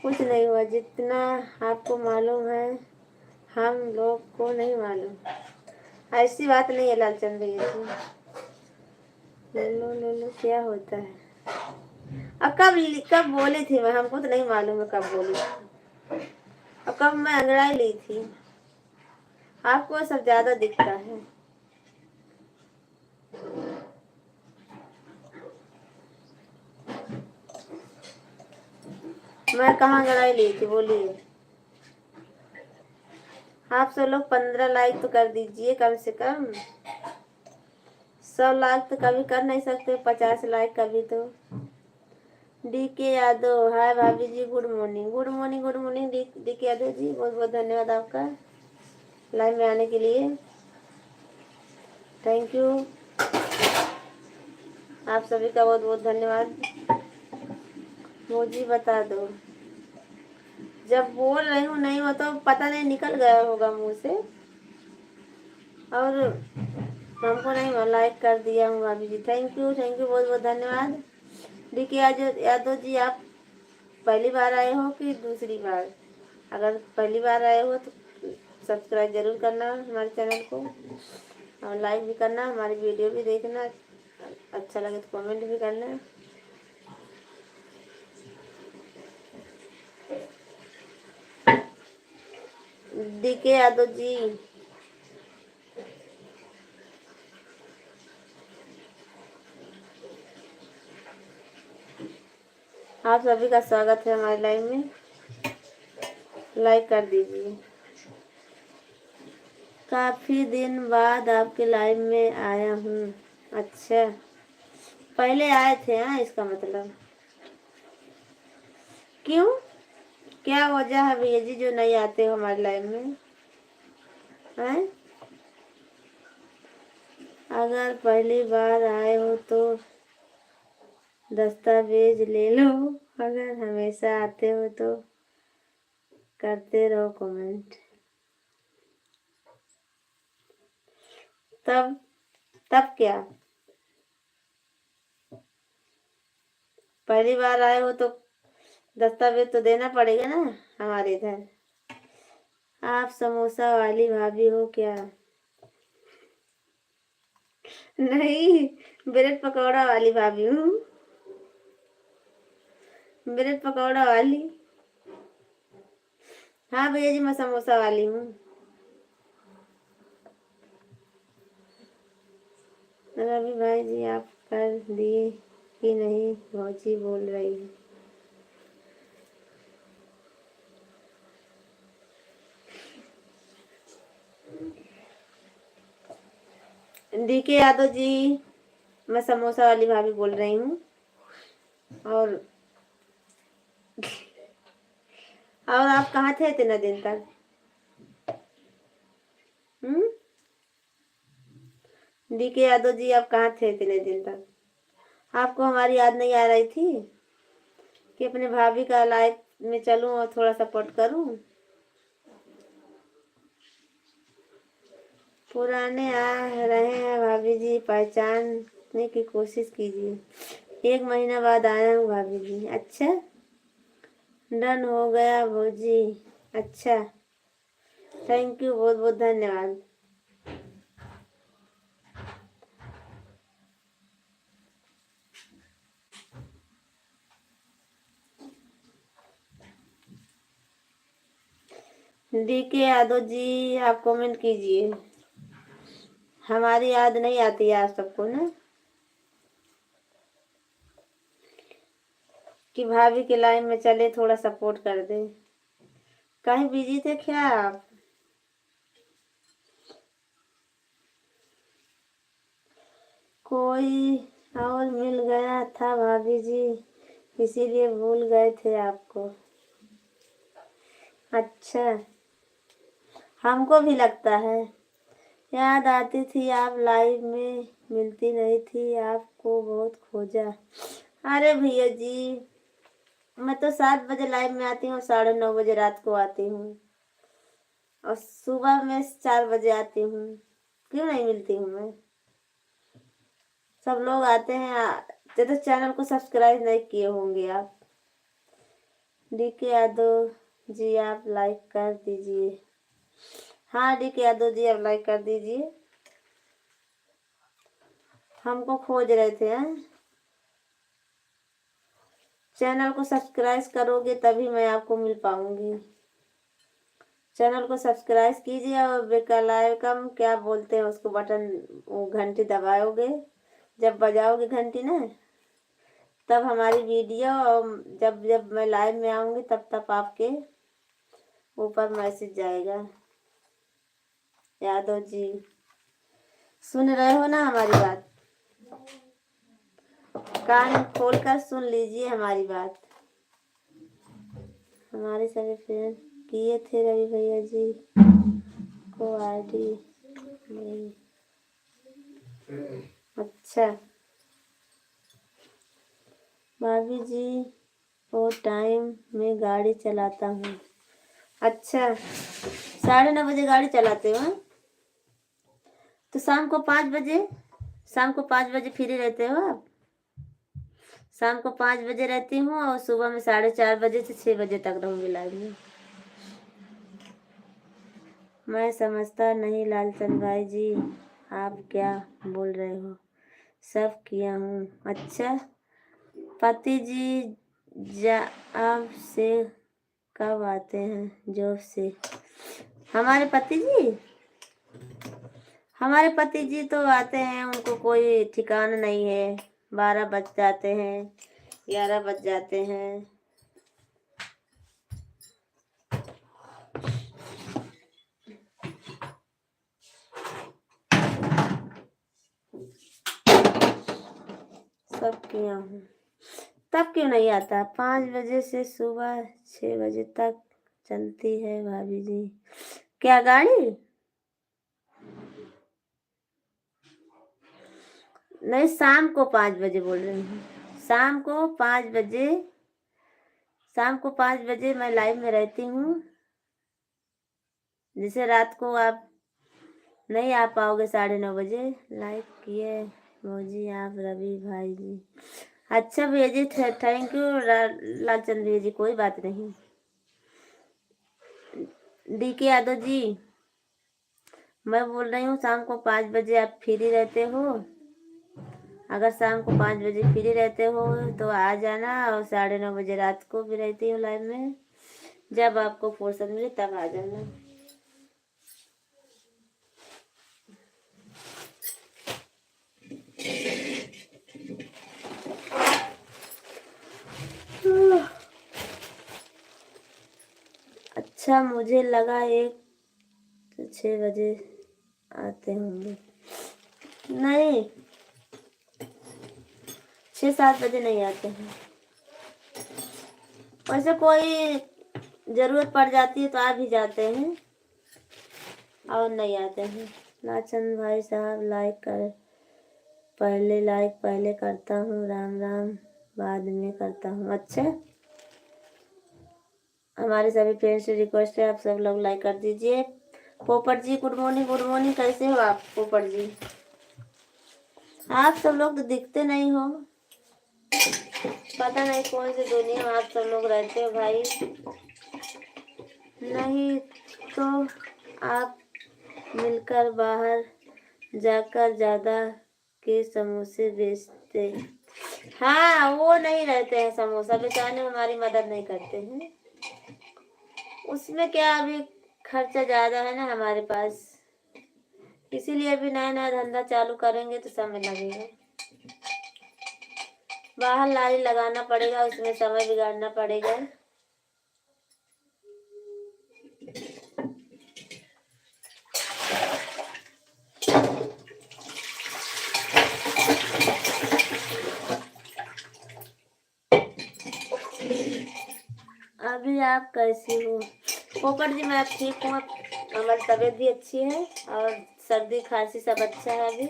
S1: कुछ नहीं हुआ। जितना आपको मालूम है हम लोग को नहीं मालूम। ऐसी बात नहीं है लालचंद भैया जी। लो लो क्या होता है? अब कब बोली थी मैं? हमको तो नहीं मालूम है कब बोली थी और कब मैं अंगड़ाई ली थी। आपको सब ज्यादा दिखता है। मैं कहाँ अंगड़ाई ली थी बोलिए? आप सब लोग 15 लाइक तो कर दीजिए कम से कम। 100 लाइक तो कभी कर नहीं सकते, 50 लाइक कभी तो। डीके यादव हाय भाभी जी, good morning good morning good morning. DK Yadav ji बहुत बहुत धन्यवाद आपका लाइव में आने के लिए, थैंक यू। आप सभी का बहुत बहुत धन्यवाद। मुझे बता दो, जब बोल रही हूँ नहीं हो तो पता नहीं निकल गया होगा मुंह से। और हमको नहीं लाइक कर दिया हूँ भाभी जी, थैंक यू बहुत बहुत धन्यवाद। डीके यादव जी आप पहली बार आए हो कि दूसरी बार? अगर पहली बार आए हो तो सब्सक्राइब जरूर करना हमारे चैनल को और लाइक भी करना, हमारी वीडियो भी देखना, अच्छा लगे तो कमेंट भी करना। डीके यादव जी आप सभी का स्वागत है हमारे लाइव में। लाइक कर दीजिए। काफी दिन बाद आपके लाइव में आया हूँ। अच्छा, पहले आए थे? हाँ, इसका मतलब क्यों, क्या वजह है भैया जी जो नहीं आते हो हमारे लाइव में? हैं? अगर पहली बार आए हो तो दस्तावेज ले लो, अगर हमेशा आते हो तो करते रहो कमेंट। तब क्या, पहली बार आए हो तो दस्तावेज तो देना पड़ेगा ना हमारे इधर। आप समोसा वाली भाभी हो क्या? नहीं, ब्रेड पकौड़ा वाली भाभी हूँ, ब्रेड पकौड़ा वाली। हाँ भैया जी, मैं समोसा वाली हूँ। रवि भाई जी, आप कर दिए कि नहीं? भौजी बोल रही है। डीके यादव जी, मैं समोसा वाली भाभी बोल रही हूँ। और आप कहाँ थे इतने दिन तक? डीके यादव जी, आप कहाँ थे इतने दिन तक? आपको हमारी याद नहीं आ रही थी कि अपने भाभी का लाइफ में चलूं और थोड़ा सपोर्ट करूं? पुराने आ रहे हैं भाभी जी, पहचानने की कोशिश कीजिए। 1 महीना बाद आया हूँ भाभी जी। अच्छा, डन हो गया भौजी। अच्छा, थैंक यू, बहुत बहुत धन्यवाद। डीके यादव जी, आप कमेंट कीजिए। हमारी याद नहीं आती है आप सबको ना, कि भाभी के लाइन में चले, थोड़ा सपोर्ट कर दे। कहीं बिजी थे क्या आप? कोई और मिल गया था भाभी जी, इसीलिए भूल गए थे आपको। अच्छा, हमको भी लगता है। याद आती थी, आप लाइव में मिलती नहीं थी, आपको बहुत खोजा। अरे भैया जी, मैं तो 7 बजे लाइव में आती हूँ, 9:30 बजे रात को आती हूँ, और सुबह में 4 बजे आती हूँ। क्यों नहीं मिलती हूँ मैं? सब लोग आते हैं। तो चैनल को सब्सक्राइब नहीं किए होंगे आप। डीके यादव जी, आप लाइक कर दीजिए। हाँ डीके यादव जी, आप लाइक कर दीजिए। हमको खोज रहे थे हैं? चैनल को सब्सक्राइब करोगे तभी मैं आपको मिल पाऊंगी। चैनल को सब्सक्राइब कीजिए और बेल आइकन क्या बोलते हैं उसको, बटन, वो घंटी दबाओगे। जब बजाओगे घंटी ना, तब हमारी वीडियो, जब जब मैं लाइव में आऊंगी तब तब आपके ऊपर मैसेज जाएगा। यादव जी, सुन रहे हो ना हमारी बात? कान खोलकर सुन लीजिए हमारी बात। हमारे सभी फ्रेंड किए थे रवि भैया जी को आईडी नहीं। अच्छा भाभी जी, वो टाइम में गाड़ी चलाता हूँ। अच्छा, 9:30 बजे गाड़ी चलाते हो? तो शाम को 5 बजे फ्री रहते हो आप? शाम को 5 बजे रहती हूँ और सुबह में 4:30 बजे से 6 बजे तक रहूँगी लाइव में। मैं समझता नहीं लालचंद भाई जी, आप क्या बोल रहे हो? सब किया हूँ। अच्छा, पति जी जॉब से कब आते हैं? जॉब से हमारे पति जी तो आते हैं, उनको कोई ठिकाना नहीं है। 12 बज जाते हैं, 11 बज जाते हैं। सब किया हूँ, तब क्यों नहीं आता? 5 बजे से सुबह 6 बजे तक चलती है भाभी जी। क्या गाड़ी? नहीं, शाम को 5 बजे बोल रही हूँ। शाम को 5 बजे मैं लाइव में रहती हूँ। जैसे रात को आप नहीं आ पाओगे 9:30 बजे, लाइक किए मोजी आप रवि भाई जी। अच्छा भैया जी, थैंक यू लालचंद भैया जी, कोई बात नहीं। DK यादव जी, मैं बोल रही हूँ शाम को 5 बजे आप फ्री रहते हो? अगर शाम को 5 बजे फ्री रहते हो तो आ जाना, और 9:30 बजे रात को भी रहती हूँ लाइव में, जब आपको फुर्सत मिले तब आ जाना। अच्छा, मुझे लगा 6 बजे आते होंगे। नहीं, 6-7 बजे नहीं आते हैं। वैसे कोई जरूरत पड़ जाती है तो आ भी जाते हैं, और नहीं आते हैं। लाचंद भाई साहब, लाइक पहले करता हूँ, राम राम बाद में करता हूँ। अच्छा, हमारे सभी फ्रेंड्स से रिक्वेस्ट है, आप सब लोग लाइक कर दीजिए। पोपट जी गुड मॉर्निंग, गुड मॉर्निंग, कैसे हो आप पोपट जी? आप सब लोग तो दिखते नहीं हो, पता नहीं कौन सी दुनिया में आप सब लोग रहते हो भाई। नहीं तो आप मिलकर बाहर जाकर ज्यादा के समोसे बेचते। हाँ, वो नहीं रहते हैं, समोसा बेचाने में हमारी मदद नहीं करते हैं। उसमें क्या, अभी खर्चा ज्यादा है ना हमारे पास, इसीलिए अभी नया नया धंधा चालू करेंगे तो समय लगेगा। बाहर लारी लगाना पड़ेगा, उसमें समय बिगाड़ना पड़ेगा। अभी आप कैसी हो पोपट जी? मैं ठीक हूँ, हमारी तबीयत भी अच्छी है, और सर्दी खांसी सब अच्छा है अभी,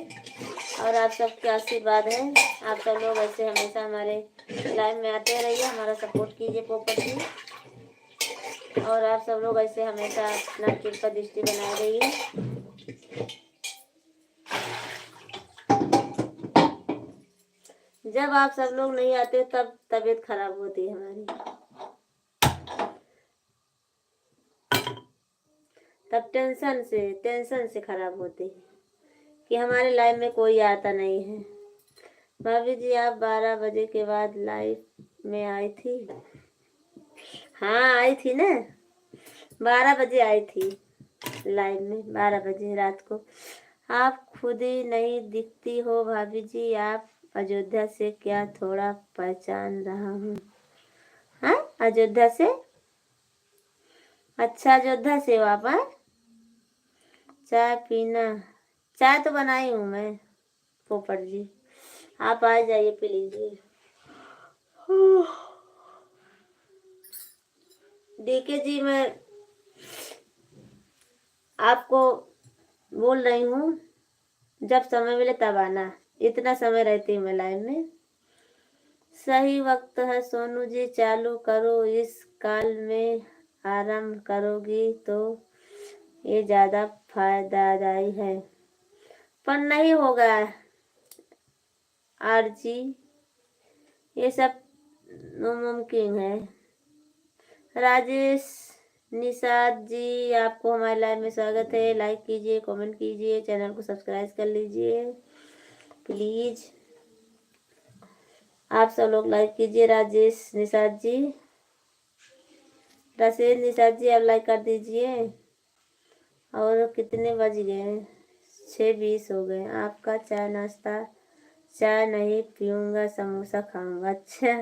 S1: और आप सबके आशीर्वाद है। आप सब लोग ऐसे हमेशा हमारे लाइव में आते रहिए, हमारा सपोर्ट कीजिए पोपट जी, और आप सब लोग ऐसे हमेशा अपना कृपा दृष्टि बनाए रहिए। जब आप सब लोग नहीं आते तब तबीयत खराब होती है हमारी, तब टेंशन से खराब होती है कि हमारे लाइव में कोई आता नहीं है। भाभी जी, आप 12 बजे के बाद लाइव में आई थी? हाँ, आई थी ना, 12 बजे आई थी लाइव में, 12 बजे रात को। आप खुद ही नहीं दिखती हो भाभी जी, आप अयोध्या से क्या? थोड़ा पहचान रहा हूँ। हाँ, अयोध्या से? अच्छा, अयोध्या से हो आप? हाँ, चाय पीना? चाय तो बनाई हूँ मैं पोपट जी, आप आ जाइए पी लीजिए। DK जी, मैं आपको बोल रही हूँ, जब समय मिले तब आना, इतना समय रहती हूँ मैं लाइव में। सही वक्त है सोनू जी, चालू करो, इस काल में आरंभ करोगी तो ये ज्यादा फायदादायी है, पर नहीं होगा आरजी, ये सब मुमकिन है। राजेश निषाद जी, आपको हमारे लाइव में स्वागत है। लाइक कीजिए, कमेंट कीजिए, चैनल को सब्सक्राइब कर लीजिए प्लीज। आप सब लोग लाइक कीजिए। राजेश निषाद जी, आप लाइक कर दीजिए। और कितने बज गए? 6:20 हो गए। आपका चाय नाश्ता? चाय नहीं पीऊंगा, समोसा खाऊंगा। अच्छा,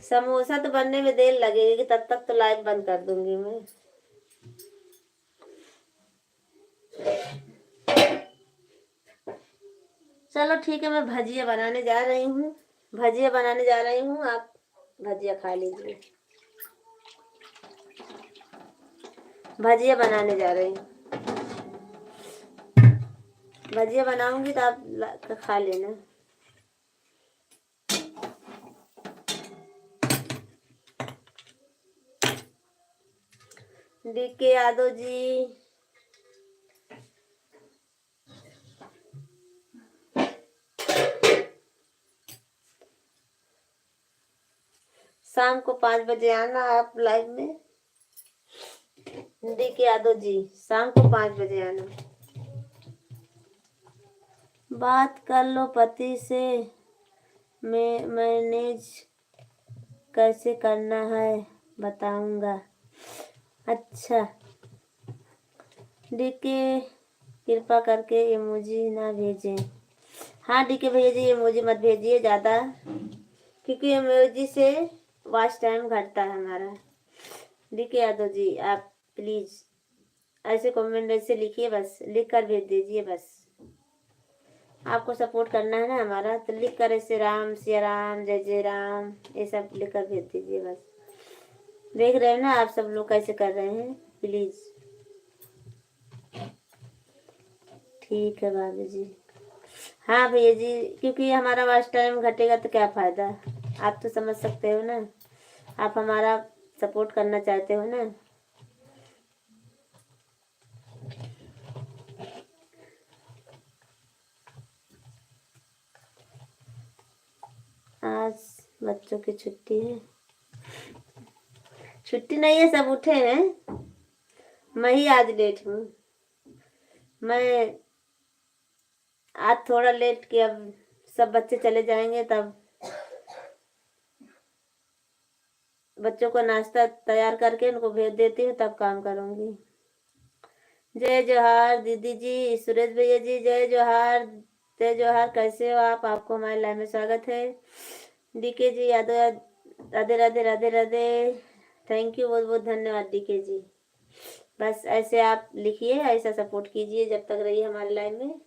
S1: समोसा तो बनने में देर लगेगी, तब तक तो लाइव बंद कर दूंगी मैं। चलो ठीक है, मैं भजिया बनाने जा रही हूँ, आप भजिया खा लीजिए। भजिया बनाने जा रही हूँ, भजिया बनाऊंगी तो आप खा लेना। DK यादव जी, शाम को 5 बजे आना आप लाइव में। डी के यादव जी, शाम को 5 बजे आना। बात कर लो पति से, मैनेज कैसे करना है बताऊंगा। अच्छा डीके कृपा करके इमोजी ना भेजें। हाँ डीके भैया जी इमोजी मत भेजिए ज़्यादा, क्योंकि इमोजी से वॉच टाइम घटता है हमारा। डीके यादव जी आप प्लीज़ ऐसे कमेंट ऐसे लिखिए, बस लिख कर भेज दीजिए। बस आपको सपोर्ट करना है ना हमारा, तो लिख कर ऐसे राम सिया राम जय जय राम ये सब लिख कर भेज दीजिए। बस देख रहे हैं ना आप सब लोग कैसे कर रहे हैं, प्लीज़। ठीक है भाभी जी। हाँ भैया जी, क्योंकि हमारा वॉच टाइम घटेगा तो क्या फ़ायदा, आप तो समझ सकते हो ना, आप हमारा सपोर्ट करना चाहते हो ना। आज बच्चों की छुट्टी है। छुट्टी नहीं है, सब उठे हैं, मैं ही आज लेट हूँ। मैं आज थोड़ा लेट किया, अब सब बच्चे चले जाएंगे तब बच्चों को नाश्ता तैयार करके उनको भेज देती हूँ, तब काम करूँगी। जय जोहार दीदी जी, सुरेश भैया जी जय जोहार। जय जोहार, कैसे हो आप? आपको हमारे लाइव में स्वागत है। DK ji Yadav Radhe Radhe Radhe Radhe, thank you, बहुत बहुत धन्यवाद डीके जी। बस ऐसे आप लिखिए, ऐसा सपोर्ट कीजिए जब तक रहिए हमारे लाइव में,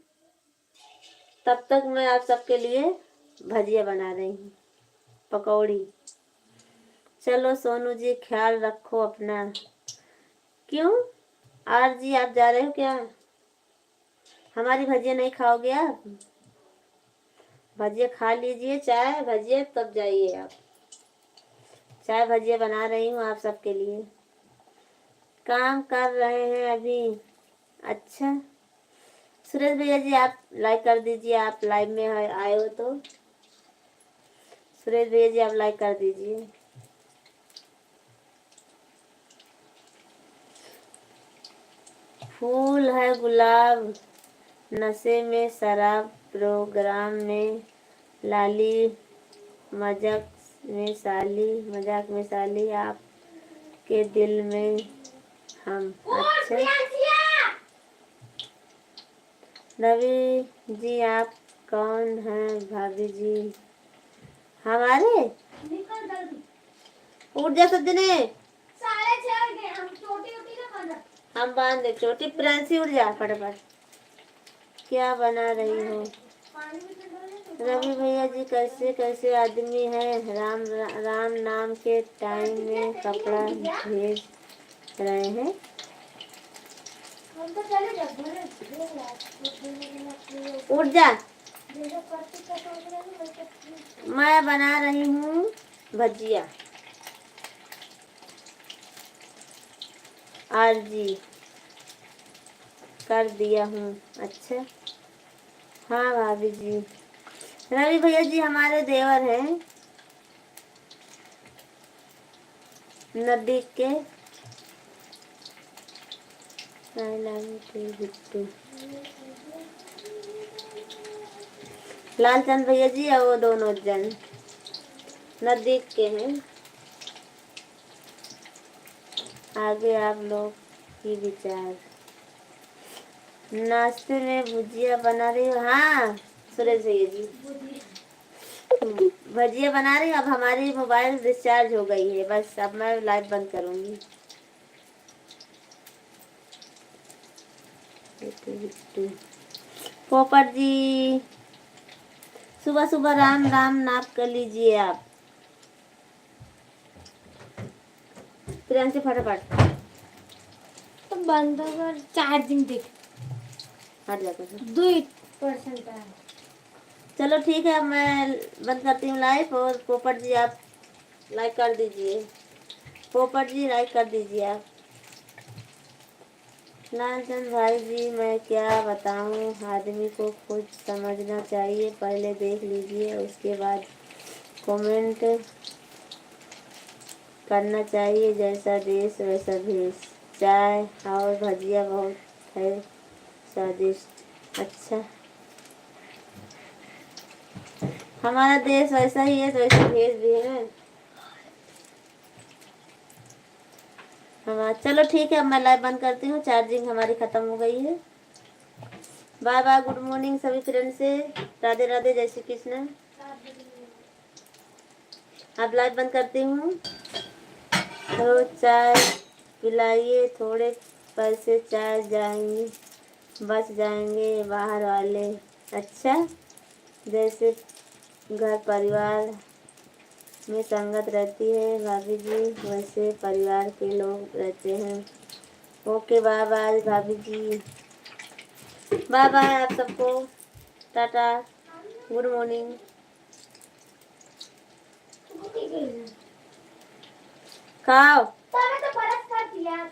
S1: तब तक मैं आप सबके लिए भजिया बना रही हूँ, पकौड़ी। चलो सोनू जी ख्याल रखो अपना। क्यों आर जी आप जा रहे हो क्या? हमारी भजिया नहीं खाओगे आप? भजिया खा लीजिए, चाय भजिया, तब जाइए आप। चाय भजिया बना रही हूँ आप सबके लिए, काम कर रहे हैं अभी। अच्छा सुरेश भैया जी आप लाइक कर दीजिए, आप लाइव में आए हो तो। सुरेश भैया जी आप लाइक कर दीजिए। फूल है गुलाब, नशे में शराब, प्रोग्राम में लाली, मजाक में साली, आपके दिल में हम। अच्छा रवि जी आप कौन हैं भाभी जी? हमारे उठ जा सजने, हम बांध दे चोटी। प्रिंसी उठ जा फटाफट। क्या बना रही हो? रवि भैया जी कैसे कैसे आदमी है, राम राम नाम के टाइम में कपड़ा भेज रहे हैं। उठ जा, मैं बना रही हूँ भजिया। आज जी कर दिया हूँ। अच्छा हाँ भाभी जी। रवि भैया जी हमारे देवर हैं नदी के। बिट्टू लालचंद भैया जी और वो दोनों जन नजदीक के हैं। आगे आप लोग की विचार। नाश्ते में भुजिया बना रही हो? हाँ सुरेश भैया जी भजिया बना रही हूँ। अब हमारी मोबाइल डिस्चार्ज हो गई है, बस अब मैं लाइव बंद करूँगी। पोपट जी सुबह सुबह राम राम नाप कर लीजिए आप। प्रियांशी फटाफट
S3: तो बंद कर, चार्जिंग देख
S1: हट जाता है।
S3: 2% है।
S1: चलो ठीक है, मैं बंद करती हूँ लाइव, और पोपट जी आप लाइक कर दीजिए। पोपट जी लाइक कर दीजिए आप। लालचंद भाई जी मैं क्या बताऊँ, आदमी को खुद समझना चाहिए, पहले देख लीजिए उसके बाद कमेंट करना चाहिए, जैसा देश वैसा भेष। चाय और भजिया बहुत है स्वादिष्ट। अच्छा, हमारा देश वैसा ही है तो वैसा भेष भी है हमारा। चलो ठीक है, अब मैं लाइव बंद करती हूँ, चार्जिंग हमारी ख़त्म हो गई है। बाय बाय, गुड मॉर्निंग सभी फ्रेंड से। राधे राधे, जय श्री कृष्ण। अब लाइव बंद करती हूँ। तो चाय पिलाइए, थोड़े पैसे चाय जाएंगे, बच जाएंगे बाहर वाले। अच्छा, जैसे घर परिवार में संगत रहती है भाभी जी, वैसे परिवार के लोग रहते हैं। ओके, बाय बाय भाभी जी, बाय बाय आप सबको, टाटा, गुड मॉर्निंग। खाओ।